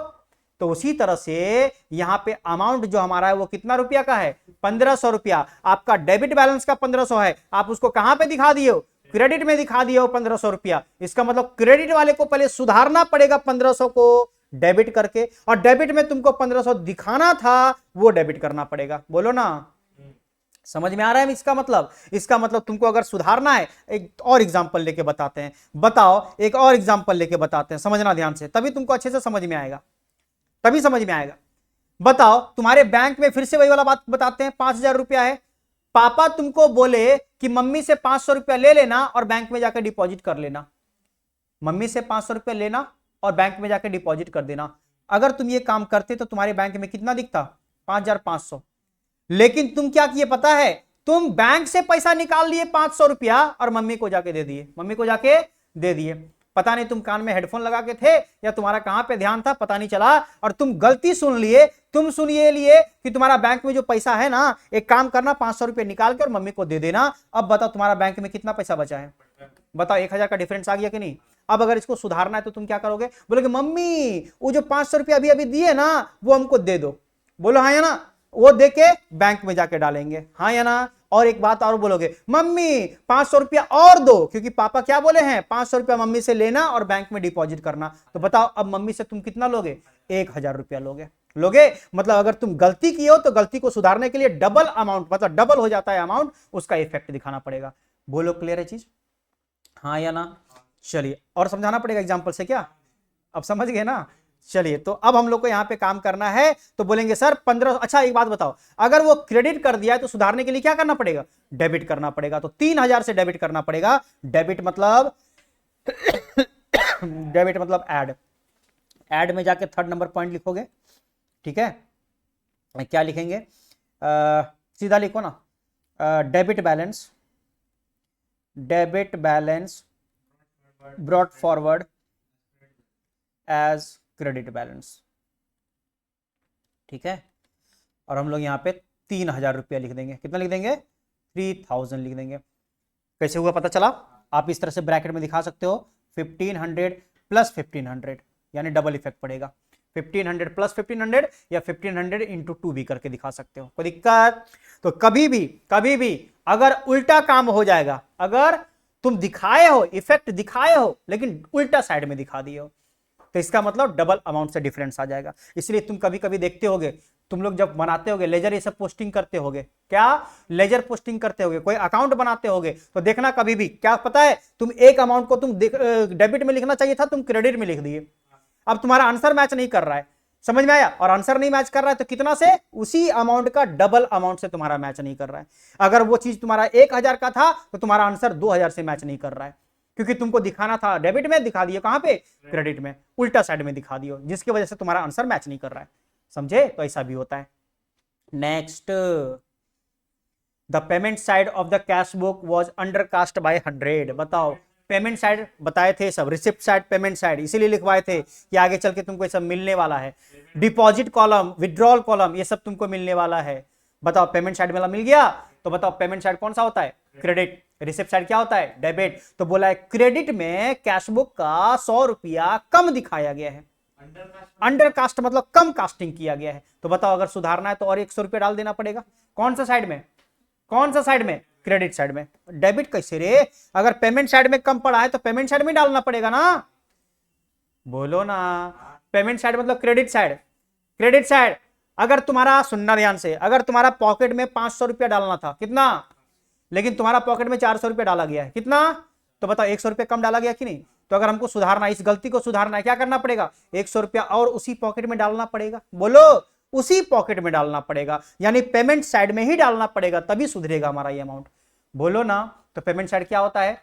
तो उसी तरह से यहां पे अमाउंट जो हमारा है वो कितना रुपया का है, 1500 रुपया। आपका डेबिट बैलेंस का 1500 है, आप उसको कहां पे दिखा दिए हो, क्रेडिट में दिखा दिए हो 1500 रुपया। इसका मतलब क्रेडिट वाले को पहले सुधारना पड़ेगा 1500 को डेबिट करके, और डेबिट में तुमको 1500 दिखाना था वो डेबिट करना पड़ेगा। बोलो ना, समझ में आ रहा है इसका मतलब? इसका मतलब तुमको अगर सुधारना है, एक और एग्जांपल लेके बताते हैं। बताओ, एक और एग्जांपल लेके बताते हैं, समझना ध्यान से, तभी तुमको अच्छे से समझ में आएगा, तभी समझ में आएगा। बताओ, तुम्हारे बैंक में फिर से वही वाला बात बताते हैं, 5000 रुपया है। पापा तुमको बोले कि मम्मी से 500 रुपया ले लेना और बैंक में जाकर डिपॉजिट कर लेना। मम्मी से 500 रुपया लेना और बैंक में जाकर डिपॉजिट कर देना। अगर तुम ये काम करते तो तुम्हारे बैंक में कितना दिखता, 5500। लेकिन तुम क्या किए पता है, तुम बैंक से पैसा निकाल लिए 500 रुपया और मम्मी को जाके दे दिए, मम्मी को जाके दे दिए। पता नहीं तुम कान में हेडफोन लगा के थे या तुम्हारा कहां पे ध्यान था, पता नहीं चला, और तुम गलती सुन लिए। तुम सुनिए लिए कि तुम्हारा बैंक में जो पैसा है ना, एक काम करना, 500 रुपये निकाल के और मम्मी को दे देना। अब बताओ तुम्हारा बैंक में कितना पैसा बचा है, बताओ 1000 का डिफरेंस आ गया कि नहीं। अब अगर इसको सुधारना है तो तुम क्या करोगे, बोलोगे मम्मी वो जो 500 रुपया अभी अभी दिए ना वो हमको दे दो। बोलो हाँ या ना, वो देके बैंक में जाके डालेंगे, हाँ या ना। और एक बात और बोलोगे, मम्मी 500 रुपया और दो, क्योंकि पापा क्या बोले हैं, 500 रुपया मम्मी से लेना और बैंक में डिपॉजिट करना। तो बताओ अब मम्मी से तुम कितना लोगे, 1000 रुपया लोगे। मतलब अगर तुम गलती की हो तो गलती को सुधारने के लिए डबल अमाउंट, मतलब डबल हो जाता है अमाउंट, उसका इफेक्ट दिखाना पड़ेगा। बोलो क्लियर है चीज, हाँ या ना। चलिए और समझाना पड़ेगा एग्जाम्पल से, क्या अब समझ गए ना। चलिए तो अब हम लोग को यहां पे काम करना है, तो बोलेंगे सर 15। अच्छा एक बात बताओ, अगर वो क्रेडिट कर दिया है तो सुधारने के लिए क्या करना पड़ेगा, डेबिट करना पड़ेगा। तो 3000 से डेबिट करना पड़ेगा। डेबिट मतलब डेबिट मतलब ऐड में जाके 3rd नंबर पॉइंट लिखोगे, ठीक है। क्या लिखेंगे, सीधा लिखो ना, debit balance brought forward as credit balance, ठीक है। और हम लोग यहाँ पे 3000 रुपया लिख देंगे। कितना लिख देंगे, 3000 लिख देंगे। कैसे हुआ पता चला, आप इस तरह से ब्रैकेट में दिखा सकते हो, 1500 प्लस 1500, यानी डबल इफेक्ट पड़ेगा। 1500 प्लस 1500 या 1500 इंटू 2 भी करके दिखा सकते हो, कोई दिक्कत। तो कभी भी अगर उल्टा काम हो जाएगा, अगर तुम दिखाए हो, इफेक्ट दिखाए हो लेकिन उल्टा साइड में दिखा दिए हो, तो इसका मतलब डबल अमाउंट से डिफरेंस आ जाएगा। इसलिए तुम कभी कभी देखते होगे, तुम लोग जब बनाते होगे लेजर, ये सब पोस्टिंग करते होगे, क्या लेजर पोस्टिंग करते होगे, कोई अकाउंट बनाते होगे, तो देखना कभी भी, क्या पता है, तुम एक अमाउंट को तुम डेबिट में लिखना चाहिए था, तुम क्रेडिट में लिख दिए। अब तुम्हारा आंसर मैच नहीं कर रहा है, समझ में आया। और आंसर नहीं मैच कर रहा है तो कितना से, उसी अमाउंट का डबल अमाउंट से तुम्हारा मैच नहीं कर रहा है। अगर वो चीज तुम्हारा 1000 का था तो तुम्हारा आंसर 2000 से मैच नहीं कर रहा है, क्योंकि तुमको दिखाना था डेबिट में, दिखा दिए कहां पे, क्रेडिट में, उल्टा साइड में दिखा दियो, जिसकी वजह से तुम्हारा आंसर मैच नहीं कर रहा है। समझे, तो ऐसा भी होता है। Next, the payment side of the cash book was undercast bye 100। बताओ, पेमेंट साइड बताए थे सब, रिसिप्ट साइड, पेमेंट साइड, इसीलिए लिखवाए थे कि आगे चल के तुमको ये सब मिलने वाला है। डिपॉजिट कॉलम, विड्रॉल कॉलम, ये सब तुमको मिलने वाला है। बताओ पेमेंट साइड वाला मिल गया, तो बताओ पेमेंट साइड कौन सा होता है, क्रेडिट। रिसिप्ट साइड क्या होता है, डेबिट। तो बोला है क्रेडिट में कैश बुक का 100 रुपया कम दिखाया गया है, अंडरकास्ट मतलब कम कास्टिंग किया गया है। तो बताओ अगर सुधारना है तो और 100 रुपया डाल देना पड़ेगा। कौन सा साइड में, कौन सा साइड में, क्रेडिट साइड में। डेबिट कैसे रे, अगर पेमेंट साइड में कम पड़ा है तो पेमेंट साइड में डालना पड़ेगा ना, बोलो ना। पेमेंट साइड मतलब क्रेडिट साइड, क्रेडिट साइड। अगर तुम्हारा, सुनना ध्यान से, अगर तुम्हारा पॉकेट में 500 रुपया डालना था, कितना, लेकिन तुम्हारा पॉकेट में 400 रुपया डाला गया है, कितना, तो बताओ 100 रुपया कम डाला गया कि नहीं। तो अगर हमको सुधारना, इस गलती को सुधारना है, क्या करना पड़ेगा, 100 रुपया और उसी पॉकेट में डालना पड़ेगा। बोलो, उसी पॉकेट में डालना पड़ेगा, यानी पेमेंट साइड में ही डालना पड़ेगा, तभी सुधरेगा हमारा ये अमाउंट। बोलो ना। तो पेमेंट साइड क्या होता है?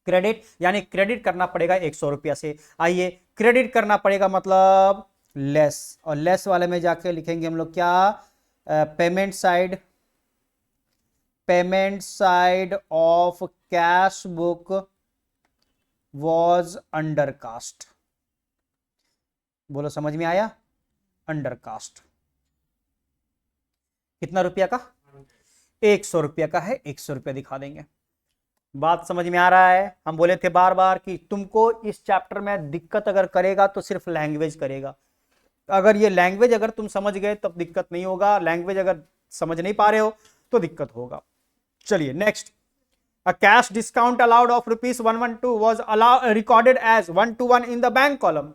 क्रेडिट, यानी क्रेडिट करना पड़ेगा 100 रुपया से। आइए, क्रेडिट करना पड़ेगा मतलब लेस, और लेस वाले में जाके लिखेंगे हम लोग क्या? Payment side, payment side of cash book was under cast. बोलो समझ में आया? Undercast. कितना रुपया का? 100 रुपया का है, 100 रुपया दिखा देंगे। बात समझ में आ रहा है? हम बोले थे बार बार कि तुमको इस चैप्टर में दिक्कत अगर करेगा तो सिर्फ लैंग्वेज करेगा। अगर ये लैंग्वेज अगर तुम समझ गए तब दिक्कत नहीं होगा, लैंग्वेज अगर समझ नहीं पा रहे हो तो दिक्कत होगा। चलिए next, a cash discount allowed of rupees 112 was recorded as 121 in the bank column।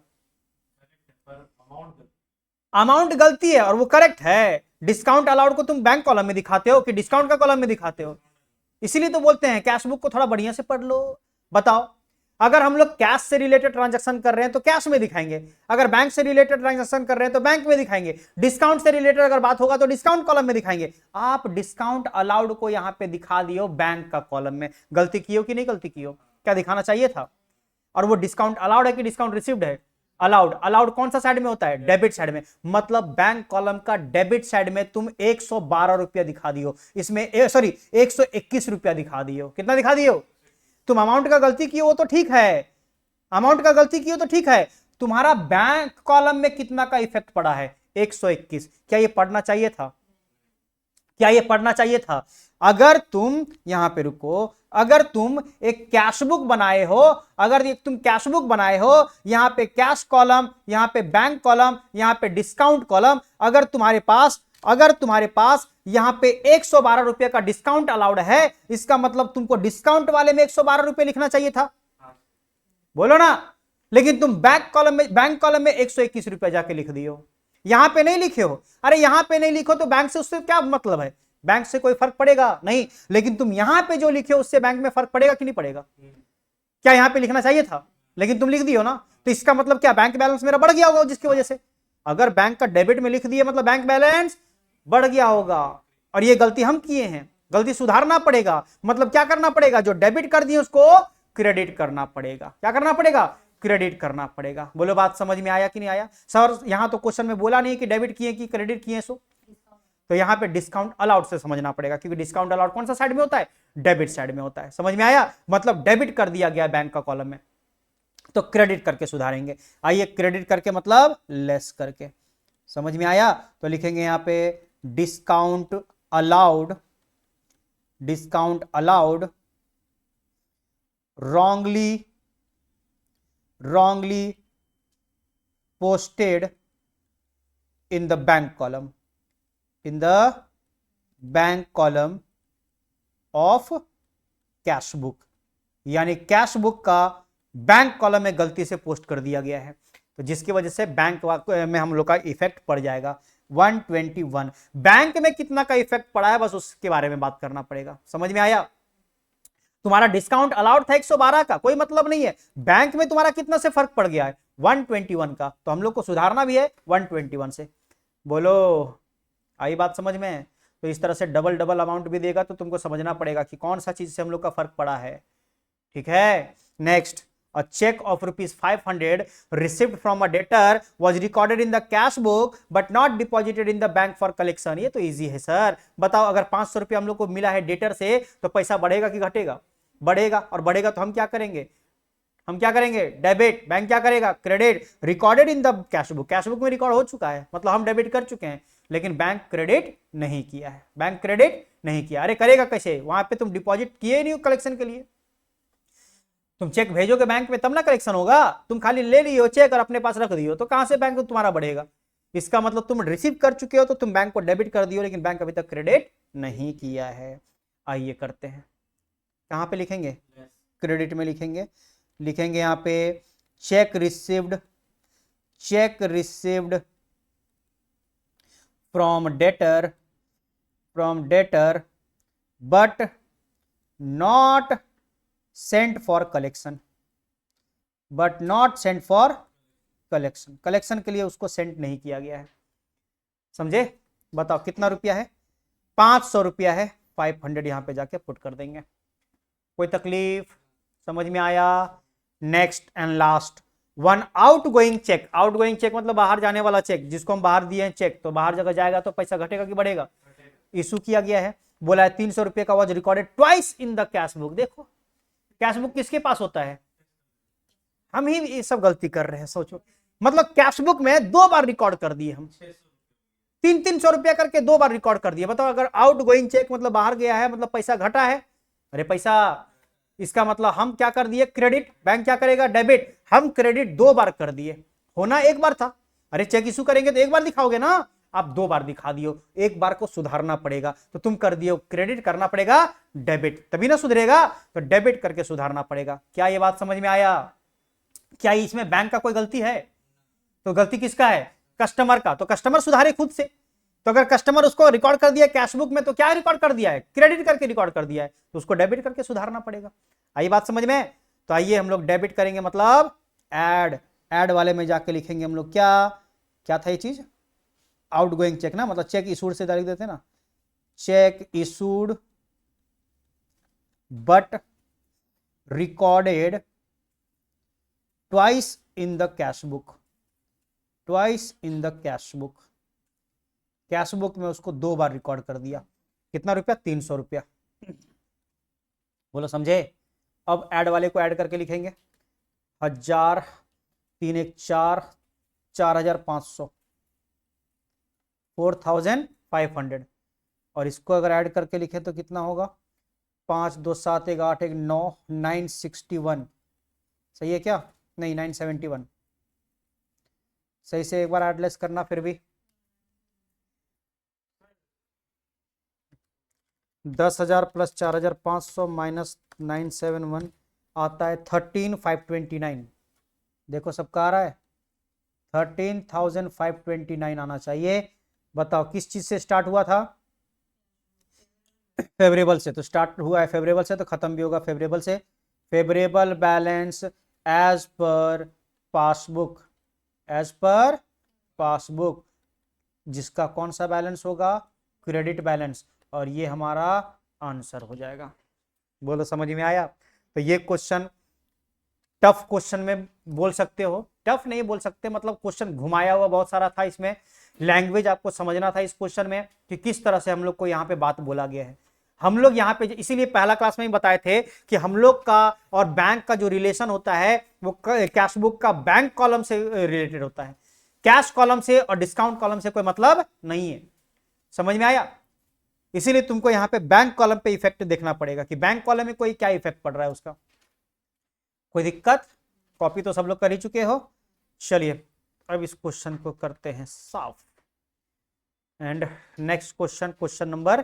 Amount गलती है और वो करेक्ट है। डिस्काउंट अलाउड को तुम बैंक कॉलम में दिखाते हो कि डिस्काउंट का कॉलम में दिखाते हो? इसीलिए तो बोलते हैं कैश बुक को थोड़ा बढ़िया से पढ़ लो। बताओ, अगर हम लोग कैश से रिलेटेड ट्रांजैक्शन कर रहे हैं तो कैश में दिखाएंगे, अगर बैंक से रिलेटेड ट्रांजैक्शन कर रहे हैं तो बैंक में दिखाएंगे, डिस्काउंट से रिलेटेड अगर बात होगा तो डिस्काउंट कॉलम में दिखाएंगे। आप डिस्काउंट अलाउड को यहां पे दिखा दियो बैंक का कॉलम में। गलती की हो कि नहीं गलती की हो? क्या दिखाना चाहिए था? और वो डिस्काउंट अलाउड है कि डिस्काउंट रिसीव्ड है? अलाउड। अलाउड कौन सा साइड में होता है? डेबिट साइड में। मतलब बैंक कॉलम का डेबिट साइड में तुम 112 रुपया दिखा दियो, इसमें सॉरी 121 रुपया दिखा दियो। कितना दिखा दियो? तुम अमाउंट का गलती की हो तो ठीक है, अमाउंट का गलती की हो तो ठीक है, तुम्हारा बैंक कॉलम में कितना का इफेक्ट पड़ा है? 121। क्या ये पढ़ना चाहिए था? क्या ये पढ़ना चाहिए था? अगर तुम यहां पे रुको, अगर तुम एक कैश बुक बनाए हो, अगर एक तुम कैश बुक बनाए हो, यहां पे कैश कॉलम, यहां पे बैंक कॉलम, यहां पे डिस्काउंट कॉलम, अगर तुम्हारे पास यहां पे 112 रुपए का डिस्काउंट अलाउड है, इसका मतलब तुमको डिस्काउंट वाले में 112 रुपए लिखना चाहिए था। बोलो ना। लेकिन तुम बैंक कॉलम में 121 रुपया जाके लिख दियो, यहां पे नहीं लिखे हो। अरे यहां पे नहीं लिखो तो बैंक से उससे क्या मतलब है? बैंक से कोई फर्क पड़ेगा नहीं, लेकिन तुम यहां पे जो लिखे हो उससे बैंक में फर्क पड़ेगा कि नहीं पड़ेगा? क्या यहां पे लिखना चाहिए था? लेकिन तुम लिख दियो ना, तो इसका मतलब क्या? बैंक बैलेंस मेरा बढ़ गया होगा जिसकी वजह से। अगर बैंक का डेबिट में लिख दिए मतलब बैंक बैलेंस बढ़ गया होगा, और ये गलती हम किए हैं, गलती सुधारना पड़ेगा। मतलब क्या करना पड़ेगा? जो डेबिट कर दिए उसको क्रेडिट करना पड़ेगा। क्या करना पड़ेगा? क्रेडिट करना पड़ेगा। बोलो बात समझ में आया कि नहीं आया? सर यहां तो क्वेश्चन में बोला नहीं कि डेबिट किए कि क्रेडिट किए, सो तो यहां पे डिस्काउंट अलाउड से समझना पड़ेगा, क्योंकि डिस्काउंट अलाउड कौन सा साइड में होता है? डेबिट साइड में होता है। समझ में आया? मतलब डेबिट कर दिया गया बैंक का कॉलम में, तो क्रेडिट करके सुधारेंगे। आइए, क्रेडिट करके मतलब लेस करके। समझ में आया? तो लिखेंगे यहां पे discount allowed, discount allowed wrongly posted in the bank column, in the bank column of cash book. यानी कैश बुक का बैंक कॉलम में गलती से पोस्ट कर दिया गया है, तो जिसकी वजह से बैंक में हम लोग का इफेक्ट पड़ जाएगा 121। बैंक में कितना का इफेक्ट पड़ा है बस उसके बारे में बात करना पड़ेगा। समझ में आया? तुम्हारा डिस्काउंट अलाउड था 112 का, कोई मतलब नहीं है। बैंक में तुम्हारा कितना से फर्क पड़ गया है? 121 का। तो हम लोग को सुधारना भी है 121 से। बोलो आई बात समझ में? तो इस तरह से डबल डबल अमाउंट भी देगा तो तुमको समझना पड़ेगा कि कौन सा चीज से हम लोग का फर्क पड़ा है। ठीक है, next, a check of rupees 500 received from a debtor was recorded in the cash book but not deposited in the bank for collection। ये तो इजी है सर। बताओ, अगर 500 रुपया हम लोग को मिला है डेटर से तो पैसा बढ़ेगा कि घटेगा? बढ़ेगा। और बढ़ेगा तो हम क्या करेंगे? हम क्या करेंगे? डेबिट। बैंक क्या करेगा? Credit. Recorded in the cash book, cash book में रिकॉर्ड हो चुका है, मतलब हम डेबिट कर चुके हैं, लेकिन बैंक क्रेडिट नहीं किया है। बैंक क्रेडिट नहीं किया। अरे करेगा कैसे? वहां पे तुम डिपॉजिट किए नहीं हो कलेक्शन के लिए। तुम चेक भेजोगे बैंक में तब ना कलेक्शन होगा। तुम खाली ले लियो चेक और अपने पास रख दियो, तो कहां से बैंक तुम्हारा बढ़ेगा? इसका मतलब तुम रिसीव कर चुके हो तो तुम बैंक को डेबिट कर दियो, लेकिन बैंक अभी तक क्रेडिट नहीं किया है। आइए करते हैं। कहां पे लिखेंगे? क्रेडिट में लिखेंगे। लिखेंगे यहां पे check received, check received from debtor, from debtor but not sent for collection, but not sent for collection. Collection के लिए उसको सेंट नहीं किया गया है। समझे? बताओ कितना रुपया है? 500 रुपया है। 500 यहाँ पे जाके पुट कर देंगे। कोई तकलीफ? समझ में आया? Next and last, one outgoing cheque. Outgoing cheque मतलब बाहर जाने वाला चेक, जिसको हम बाहर दिए हैं चेक, तो बाहर जगह जाएगा तो पैसा घटेगा कि बढ़ेगा? इशू किया गया है, बोला है 300 रुपये का was recorded twice in the cash book. देखो कैश बुक किसके पास होता है? हम ही ये सब गलती कर रहे हैं। सोचो, मतलब कैश बुक में 2 बार रिकॉर्ड कर दिए हम, 300 रुपया करके 2 बार रिकॉर्ड कर दिए। बताओ, अगर आउट गोइंग चेक मतलब बाहर गया है, मतलब पैसा घटा है। अरे पैसा, इसका मतलब हम क्या कर दिए? क्रेडिट। बैंक क्या करेगा? डेबिट। हम क्रेडिट 2 बार कर दिए, होना 1 बार था। अरे चेक इशू करेंगे तो 1 बार दिखाओगे ना, आप 2 बार दिखा दियो, 1 बार को सुधारना पड़ेगा। तो तुम कर दियो क्रेडिट, करना पड़ेगा डेबिट, तभी ना सुधरेगा। तो डेबिट करके सुधारना पड़ेगा। क्या ये बात समझ में आया? क्या इसमें बैंक का कोई गलती है? तो गलती किसका है? कस्टमर का। तो कस्टमर सुधारे खुद से। तो अगर कस्टमर उसको रिकॉर्ड कर दिया कैश बुक में, तो क्या रिकॉर्ड कर दिया है? क्रेडिट करके रिकॉर्ड कर दिया है, तो उसको डेबिट करके सुधारना पड़ेगा। आई बात समझ में? तो आइए हम लोग डेबिट करेंगे, मतलब ऐड। ऐड वाले में जाके लिखेंगे हम लोग क्या क्या था ये चीज? आउट गोइंग चेक ना, मतलब चेक इशूड से लिख देते ना, check issued but recorded twice in the cash book. Twice in the cash book. Cash book में उसको 2 बार रिकॉर्ड कर दिया। कितना रुपया? 300 रुपया। बोलो समझे? अब ऐड वाले को ऐड करके लिखेंगे, 1000, 3 1 4, 4500, 4500। और इसको अगर ऐड करके लिखे तो कितना होगा? 5 2 7 1 8 1 9, 961। सही है क्या? नहीं, 971। सही से एक बार ऐड लेस करना। फिर भी 10,000 प्लस 4,500 माइनस 971 आता है 13,529। देखो सबका आ रहा है 13,529 आना चाहिए। बताओ किस चीज से स्टार्ट हुआ था? फेवरेबल से। तो स्टार्ट हुआ है फेवरेबल से, तो खत्म भी होगा फेवरेबल से। Favourable balance as per passbook. As per passbook, जिसका कौन सा बैलेंस होगा? Credit balance. और ये हमारा आंसर हो जाएगा। बोलो समझ में आया? तो ये क्वेश्चन टफ क्वेश्चन में बोल सकते हो, टफ नहीं बोल सकते, मतलब क्वेश्चन घुमाया हुआ बहुत सारा था इसमें। लैंग्वेज आपको समझना था इस क्वेश्चन में कि किस तरह से हम लोग को यहाँ पे बात बोला गया है। हम लोग यहाँ पे इसीलिए पहला क्लास में ही बताए थे कि हम लोग का और बैंक का जो रिलेशन होता है वो कैश बुक का बैंक कॉलम से रिलेटेड होता है। कैश कॉलम से और डिस्काउंट कॉलम से कोई मतलब नहीं है। समझ में आया? इसीलिए तुमको यहाँ पे बैंक कॉलम पे इफेक्ट देखना पड़ेगा कि बैंक कॉलम में कोई क्या इफेक्ट पड़ रहा है उसका। कोई दिक्कत? कॉपी तो सब लोग कर ही चुके हो। चलिए अब इस क्वेश्चन को करते हैं साफ। And next question, question number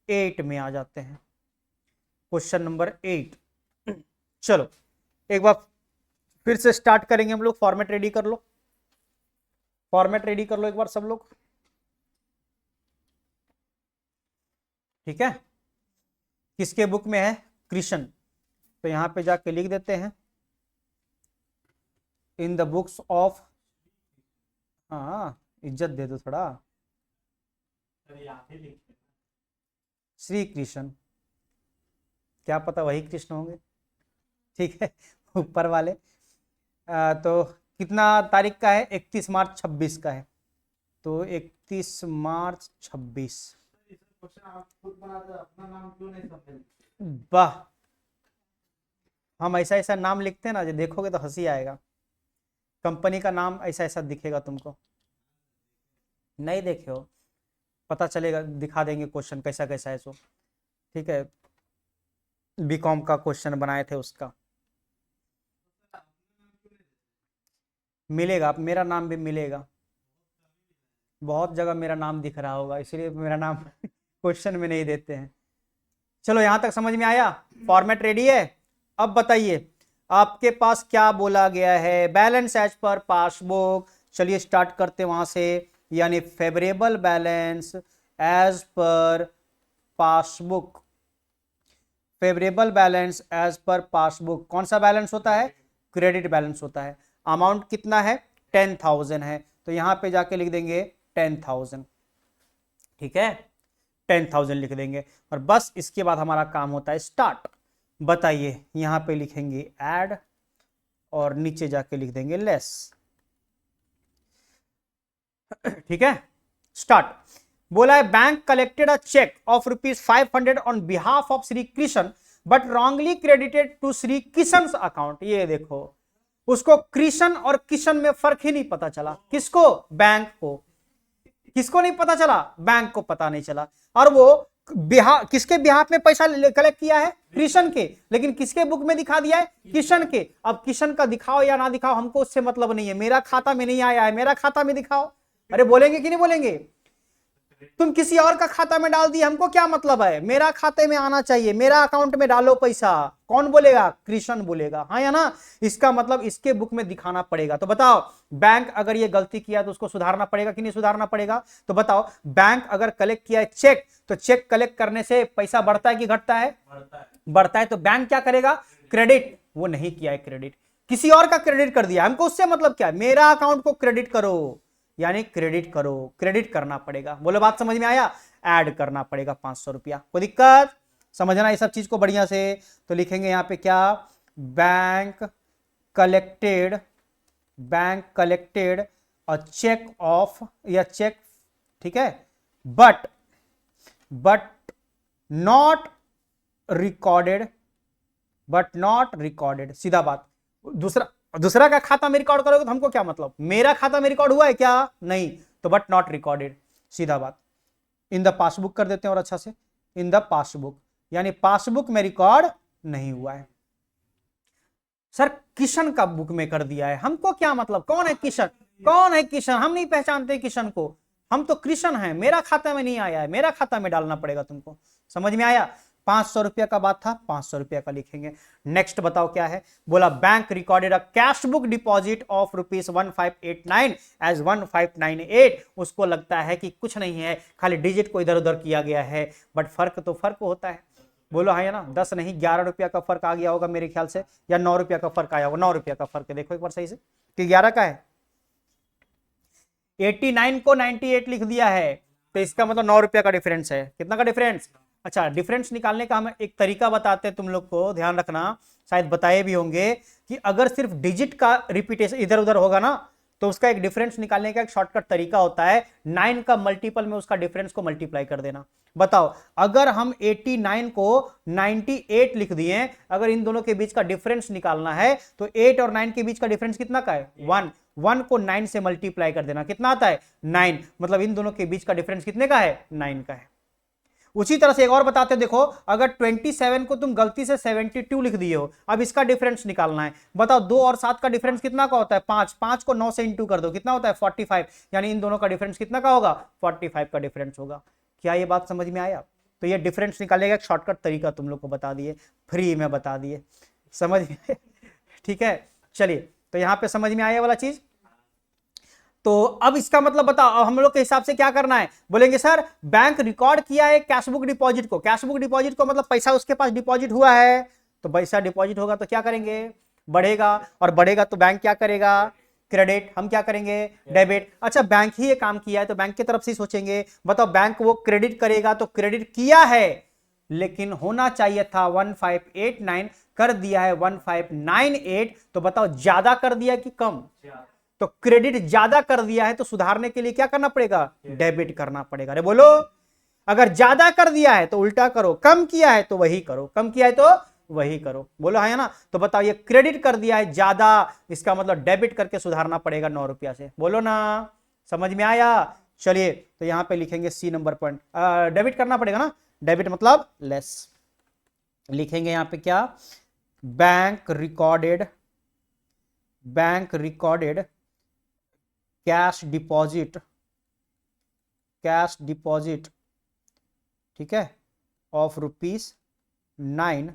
8 में आ जाते हैं। Question number 8। चलो एक बार फिर से स्टार्ट करेंगे हम लोग। फॉर्मेट रेडी कर लो, फॉर्मेट रेडी कर लो एक बार सब लोग। ठीक है, किसके बुक में है? कृष्ण। तो यहां पे जाके लिख देते हैं इन द बुक्स ऑफ, हाँ इज्जत दे दो थोड़ा, श्री कृष्ण। क्या पता वही कृष्ण होंगे। ठीक है, ऊपर वाले। तो कितना तारीख का है? 31 मार्च 26 का है। तो 31 मार्च 26। वाह, हम ऐसा ऐसा नाम लिखते हैं ना, जो देखोगे तो हंसी आएगा। कंपनी का नाम ऐसा ऐसा दिखेगा तुमको। नहीं देखे हो? पता चलेगा, दिखा देंगे क्वेश्चन कैसा कैसा है सो। ठीक है, बीकॉम का क्वेश्चन बनाए थे उसका। मिलेगा, मेरा नाम भी मिलेगा। बहुत जगह मेरा नाम दिख रहा होगा, इसलिए मेरा नाम क्वेश्चन में नहीं देते हैं। चलो यहां तक समझ में आया? फॉर्मेट रेडी है? अब बताइए आपके पास क्या बोला गया है? Balance as per passbook. चलिए स्टार्ट करते वहां से, यानी favourable balance as per passbook. Favourable balance as per passbook कौन सा बैलेंस होता है? क्रेडिट बैलेंस होता है। अमाउंट कितना है? 10,000 है। तो यहां पे जाके लिख देंगे 10,000। ठीक है, 10,000 लिख देंगे और बस इसके बाद हमारा काम होता है स्टार्ट। बताइए, यहां पे लिखेंगे ऐड और नीचे जाके लिख देंगे लेस। ठीक है, स्टार्ट। बोला है bank collected a cheque of ₹500 on behalf of Shri Krishna but wrongly credited to Shri Kishan account. ये देखो, उसको कृष्ण और किशन में फर्क ही नहीं पता चला। किसको? बैंक को। किसको नहीं पता चला? बैंक को पता नहीं चला। और वो किसके बिहाफ में पैसा कलेक्ट किया है? कृष्ण के। लेकिन किसके बुक में दिखा दिया है? किशन के। अब किशन का दिखाओ या ना दिखाओ, हमको उससे मतलब नहीं है। मेरा खाता में नहीं आया है, मेरा खाता में दिखाओ। अरे बोलेंगे कि नहीं बोलेंगे? तुम किसी और का खाता में डाल दिए, हमको क्या मतलब है? मेरा खाते में आना चाहिए, मेरा अकाउंट में डालो पैसा। कौन बोलेगा? कृष्ण बोलेगा, हाँ या ना? इसका मतलब इसके बुक में दिखाना पड़ेगा। तो बताओ, बैंक अगर ये गलती किया तो उसको सुधारना पड़ेगा कि नहीं सुधारना पड़ेगा? तो बताओ, बैंक अगर कलेक्ट किया है चेक, तो चेक कलेक्ट करने से पैसा बढ़ता है कि घटता है? बढ़ता है। तो बैंक क्या करेगा? क्रेडिट। वो नहीं किया है क्रेडिट, किसी और का क्रेडिट कर दिया। हमको उससे मतलब क्या है? मेरा अकाउंट को क्रेडिट करो, यानी क्रेडिट करो। क्रेडिट करना पड़ेगा। बोलो, बात समझ में आया? ऐड करना पड़ेगा 500 रुपया। कोई दिक्कत? समझना ये सब चीज को बढ़िया से। तो लिखेंगे यहां पे क्या? Bank collected a cheque of, या चेक, ठीक है, बट नॉट रिकॉर्डेड। सीधा बात। दूसरा का खाता में रिकॉर्ड करोगे तो हमको क्या मतलब? मेरा खाता में रिकॉर्ड हुआ है क्या? नहीं। तो बट नॉट रिकॉर्डेड, सीधा बात। इन द पासबुक कर देते हैं और अच्छा से, इन द पासबुक, यानी पासबुक में रिकॉर्ड नहीं हुआ है। सर किशन का बुक में कर दिया है, हमको क्या मतलब? कौन है किशन? कौन है किशन? हम नहीं पहचानते किशन को, हम तो कृष्ण हैं। मेरा खाता में नहीं आया है, मेरा खाता में डालना पड़ेगा तुमको। समझ में आया? 500 रुपया का बात था, 500 रुपया का लिखेंगे। नेक्स्ट बताओ क्या है? बोला bank recorded a cash book deposit of ₹1589 as 1598। उसको लगता है कि कुछ नहीं है, खाली डिजिट को इधर उधर किया गया है, बट फर्क तो फर्क होता है। बोलो हाँ या ना? 10 नहीं 11 रुपया का फर्क आ गया होगा मेरे ख्याल से, या 9 रुपया का फर्क आया होगा। 9 रुपया का फर्क है, देखो एक बार सही से, कि 11 का है। 89 को 98 लिख दिया है, तो इसका मतलब 9 रुपया का डिफरेंस है। कितना का डिफरेंस? अच्छा, डिफरेंस निकालने का हम एक तरीका बताते हैं, तुम लोग को ध्यान रखना, शायद बताए भी होंगे कि अगर सिर्फ डिजिट का रिपीटेशन इधर उधर होगा ना, तो उसका एक डिफरेंस निकालने का एक शॉर्टकट तरीका होता है, 9 का मल्टीपल में उसका डिफरेंस को मल्टीप्लाई कर देना। बताओ, अगर हम 89 को 98 लिख दिए, अगर इन दोनों के बीच का डिफरेंस निकालना है तो 8 और 9 के बीच का डिफरेंस कितना का है? 1। 1 को 9 से मल्टीप्लाई कर देना, कितना आता है? 9। मतलब इन दोनों के बीच का डिफरेंस कितने का है? 9 का है। उसी तरह से एक और बताते हैं, देखो अगर 27 को तुम गलती से 72 लिख दिए हो, अब इसका डिफरेंस निकालना है। बताओ 2 और 7 का डिफरेंस कितना का होता है? 5। 5 को 9 से इंटू कर दो, कितना होता है? 45। यानी इन दोनों का डिफरेंस कितना का होगा? 45 का डिफरेंस होगा। क्या ये बात समझ में आया? तो ये डिफरेंस निकालने का एक शॉर्टकट तरीका तुम लोग को बता दिए, फ्री में बता दिए। समझ में? ठीक है, चलिए, तो यहां पे समझ में आया वाला चीज। तो अब इसका मतलब बताओ हम लोग के हिसाब से क्या करना है? बोलेंगे सर बैंक रिकॉर्ड किया है कैशबुक डिपॉजिट को। कैशबुक डिपॉजिट को मतलब पैसा उसके पास डिपॉजिट हुआ है, तो पैसा डिपॉजिट होगा तो क्या करेंगे? बढ़ेगा, और बढ़ेगा तो बैंक क्या करेगा? क्रेडिट। हम क्या करेंगे? डेबिट। अच्छा, बैंक ही ये काम किया है तो बैंक की तरफ से सोचेंगे। बताओ, बैंक वो क्रेडिट करेगा तो क्रेडिट किया है, लेकिन होना चाहिए था 1589, कर दिया है 1598। तो बताओ ज्यादा कर दिया कि कम? तो क्रेडिट ज्यादा कर दिया है, तो सुधारने के लिए क्या करना पड़ेगा? डेबिट करना पड़ेगा। अरे बोलो, अगर ज्यादा कर दिया है तो उल्टा करो, कम किया है तो वही करो, कम किया है तो वही करो। बोलो हाँ या ना? तो बताओ, ये क्रेडिट कर दिया है ज्यादा, इसका मतलब डेबिट करके सुधारना पड़ेगा 9 रुपया से। बोलो ना, समझ में आया? चलिए, तो यहां पे लिखेंगे सी नंबर पॉइंट, डेबिट करना पड़ेगा ना, डेबिट मतलब लेस। लिखेंगे यहां पे क्या? बैंक रिकॉर्डेड कैश डिपॉजिट, ठीक है, ऑफ ₹9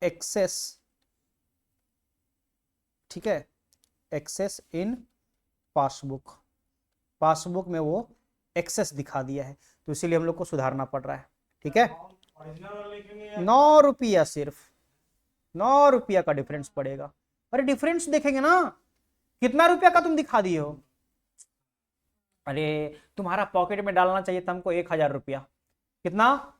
एक्सेस, ठीक है, एक्सेस इन पासबुक में वो एक्सेस दिखा दिया है, तो इसीलिए हम लोग को सुधारना पड़ रहा है। ठीक है, 9 रुपया, सिर्फ 9 रुपया का डिफरेंस पड़ेगा। अरे डिफरेंस देखेंगे ना, कितना रुपया का तुम दिखा दिए हो? अरे तुम्हारा पॉकेट में डालना चाहिए था हमको 1,000 रुपया। कितना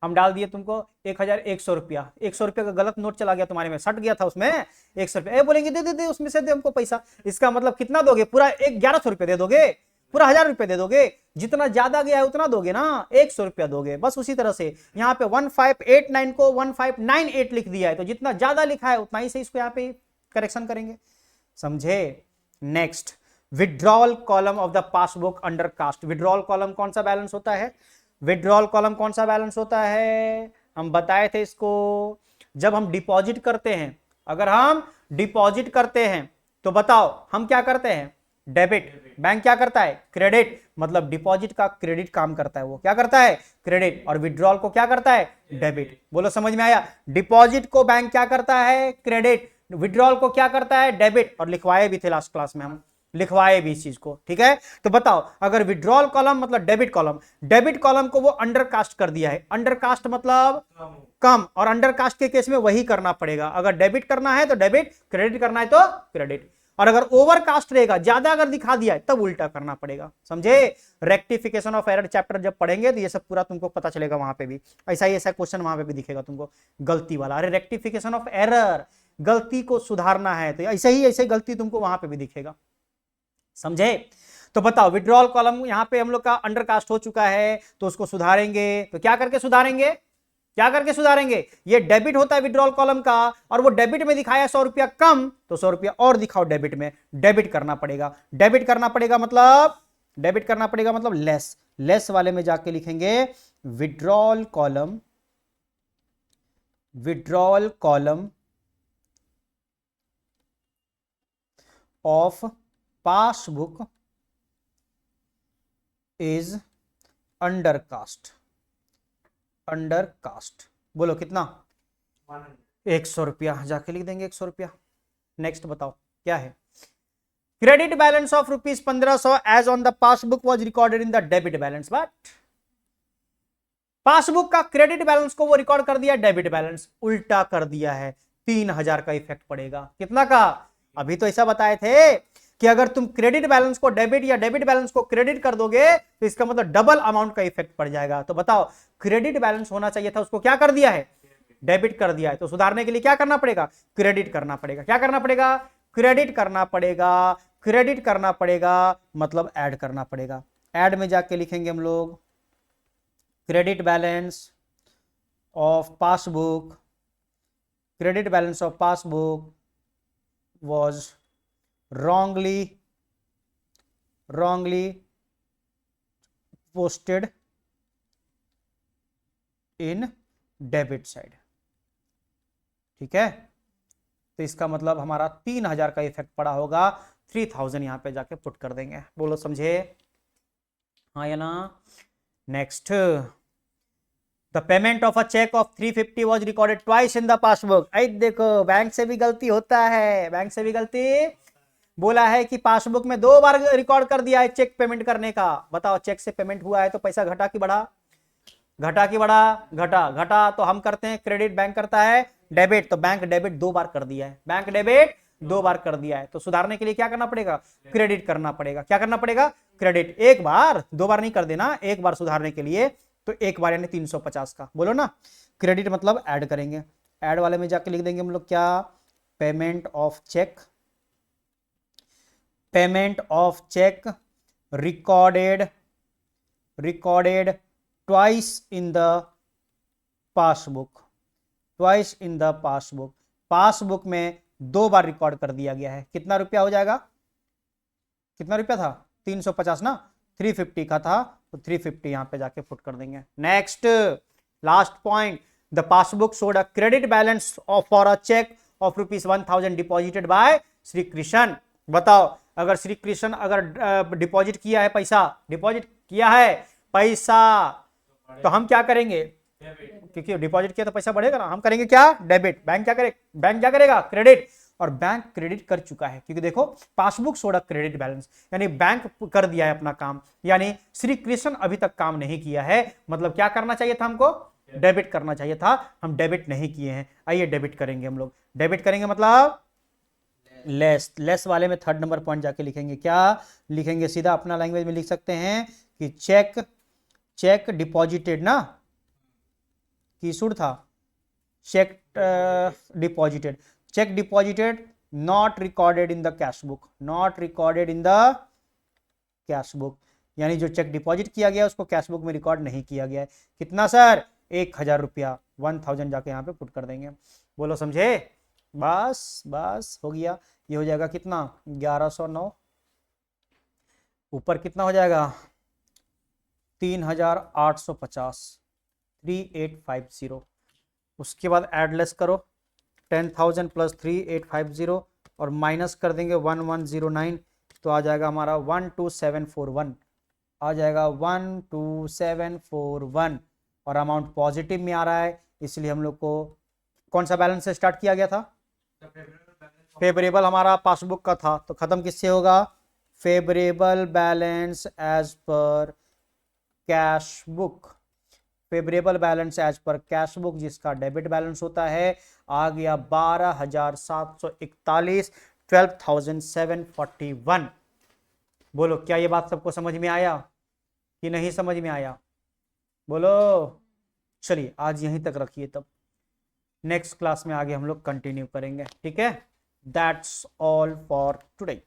हम डाल दिए तुमको? 1,100 रुपया। 100 रुपया का गलत नोट चला गया तुम्हारे में, सट गया था उसमें 100 रुपया। बोलेंगे दे दे दे उसमें से दे हमको पैसा। इसका मतलब कितना दोगे? पूरा 1,100 रुपया दे दोगे? पूरा 1,000 रुपया दे दोगे? जितना ज्यादा गया है उतना दोगे ना, 100 रुपया दोगे। बस उसी तरह से यहाँ पे 1589 को 1598 लिख दिया है, तो जितना ज्यादा लिखा है उतना ही से इसको यहाँ पे करेक्शन करेंगे। समझे? Next, withdrawal column of the passbook under cast. Withdrawal column कौन सा बैलेंस होता है? विड्रॉल कॉलम कौन सा बैलेंस होता है? हम बताए थे इसको, जब हम डिपॉजिट करते हैं। अगर हम डिपॉजिट करते हैं तो बताओ हम क्या करते हैं? डेबिट। बैंक क्या करता है? क्रेडिट। मतलब डिपॉजिट का क्रेडिट काम करता है, वो क्या करता है? क्रेडिट। और विड्रॉल को क्या करता है? डेबिट। बोलो समझ में आया? डिपॉजिट को बैंक क्या करता है? क्रेडिट। विड्रॉल को क्या करता है? डेबिट। और लिखवाए भी थे लास्ट क्लास में, हम लिखवाए भी इस चीज को, ठीक है? तो बताओ, अगर विड्रॉल कॉलम मतलब डेबिट कॉलम, डेबिट कॉलम को वो अंडर कास्ट कर दिया है। अंडर कास्ट मतलब कम, और अंडर कास्ट के केस में वही करना पड़ेगा। अगर डेबिट करना है तो डेबिट, क्रेडिट करना है तो क्रेडिट। और अगर ओवर कास्ट रहेगा, ज्यादा अगर दिखा दिया है, तब उल्टा करना पड़ेगा। समझे? रेक्टिफिकेशन ऑफ एरर चैप्टर जब पढ़ेंगे तो ये सब पूरा तुमको पता चलेगा। वहां पे भी ऐसा ही ऐसा क्वेश्चन वहां पे भी दिखेगा तुमको, गलती वाला। अरे रेक्टिफिकेशन ऑफ एरर, गलती को सुधारना है, तो ऐसे ही गलती तुमको वहां पे भी दिखेगा। समझे? तो बताओ, विड्रॉल कॉलम यहां पे हम लोग का अंडर कास्ट हो चुका है, तो उसको सुधारेंगे। तो क्या करके सुधारेंगे? क्या करके सुधारेंगे? ये डेबिट होता है विड्रॉल कॉलम का, और वो डेबिट में दिखाया 100 रुपया कम, तो 100 रुपया और दिखाओ डेबिट में। डेबिट करना पड़ेगा। डेबिट करना पड़ेगा मतलब, डेबिट करना पड़ेगा मतलब लेस। लेस वाले में जाके लिखेंगे withdrawal column, withdrawal column of passbook is under cast. Under cast बोलो कितना? 100 रुपया। जाके लिख देंगे 100 रुपया। नेक्स्ट बताओ क्या है? Credit balance of ₹1500 as on the passbook was recorded in the debit balance. But passbook का क्रेडिट बैलेंस को वो रिकॉर्ड कर दिया डेबिट बैलेंस, उल्टा कर दिया है। 3,000 का इफेक्ट पड़ेगा। कितना का? अभी तो ऐसा बताए थे कि अगर तुम क्रेडिट बैलेंस को डेबिट या डेबिट बैलेंस को क्रेडिट कर दोगे तो इसका मतलब डबल अमाउंट का इफेक्ट पड़ जाएगा। तो बताओ, क्रेडिट बैलेंस होना चाहिए था, उसको क्या कर दिया है? डेबिट कर दिया है। तो सुधारने के लिए क्या करना पड़ेगा? क्रेडिट करना पड़ेगा। क्या करना पड़ेगा? क्रेडिट करना पड़ेगा। क्रेडिट करना पड़ेगा मतलब ऐड करना पड़ेगा। ऐड में जाके लिखेंगे हम लोग credit balance of passbook, credit balance of passbook was wrongly posted in debit side। ठीक है? तो इसका मतलब हमारा 3,000 का इफेक्ट पड़ा होगा। 3,000 यहां पे जाके पुट कर देंगे। बोलो समझे? हाँ या ना? Next, the payment of a cheque of 350 was recorded twice in the passbook. आई देखो, बैंक से भी गलती होता है। बैंक से भी गलती, बोला है कि पासबुक में 2 बार रिकॉर्ड कर दिया है चेक पेमेंट करने का। बताओ, चेक से पेमेंट हुआ है तो पैसा घटा कि बढ़ा? घटा कि बढ़ा? घटा। घटा तो हम करते हैं क्रेडिट, बैंक करता है डेबिट। तो बैंक डेबिट 2 बार कर दिया है। बैंक डेबिट 2 बार कर दिया है। तो सुधारने के लिए क्या करना पड़ेगा? क्रेडिट करना पड़ेगा। क्या करना पड़ेगा? क्रेडिट। एक बार, 2 बार नहीं कर देना, एक बार सुधारने के लिए। तो एक बार यानी 350 का। बोलो ना, क्रेडिट मतलब ऐड करेंगे। ऐड वाले में जाके लिख देंगे हम लोग क्या? Payment of cheque, payment of cheque recorded twice in the passbook. Twice in the passbook. Passbook में 2 बार रिकॉर्ड कर दिया गया है। कितना रुपया हो जाएगा? कितना रुपया था? 350 ना? 350 का था, तो 350 यहां पे जाके पुट कर देंगे। Next, last point, the passbook showed a credit balance of for a cheque of ₹1,000 deposited by Shri Krishna. बताओ, अगर श्री कृष्ण अगर डिपॉजिट किया है पैसा, डिपॉजिट किया है पैसा, तो हम क्या करेंगे? क्योंकि डिपॉजिट किया तो पैसा बढ़ेगा ना, हम करेंगे क्या? डेबिट। बैंक क्या करे? बैंक क्या करेगा? क्रेडिट। और बैंक क्रेडिट कर चुका है, क्योंकि देखो passbook showed a credit balance, यानी बैंक कर दिया है अपना काम। यानी श्री कृष्ण अभी तक काम नहीं किया है, मतलब क्या करना चाहिए था हमको? डेबिट करना चाहिए था। हम डेबिट नहीं किए हैं। आइए डेबिट करेंगे हम लोग। डेबिट करेंगे मतलब लेस वाले में थर्ड नंबर पॉइंट जाके लिखेंगे, क्या लिखेंगे, सीधा अपना लैंग्वेज में लिख सकते हैं कि चेक डिपॉजिटेड ना, कीसुड था, check deposited not recorded in the cash book, not recorded in the cash book, यानी जो चेक डिपॉजिट किया गया उसको कैश बुक में रिकॉर्ड नहीं किया गया है। कितना सर? 1000 रुपया, 1000 जाके यहाँ पे पुट कर देंगे। बोलो समझे? बस बस हो गया। ये हो जाएगा कितना? 1109, ऊपर कितना हो जाएगा? 3850, 3850। उसके बाद एडलेस करो, 10,000 प्लस 3850 और माइनस कर देंगे 1109, तो आ जाएगा हमारा 12741, आ जाएगा 12741, और अमाउंट पॉजिटिव में आ रहा है, इसलिए हम लोग को कौन सा बैलेंस से स्टार्ट किया गया था? फेवरेबल हमारा पासबुक का था, तो खत्म किससे होगा? Favourable balance as per cash book, favourable balance as per cash book, जिसका डेबिट बैलेंस होता है, आ गया 12,741, 12,741। बोलो क्या ये बात सबको समझ में आया कि नहीं समझ में आया? बोलो। चलिए आज यहीं तक रखिए, तब नेक्स्ट क्लास में आगे हम लोग कंटिन्यू करेंगे, ठीक है? That's all for today.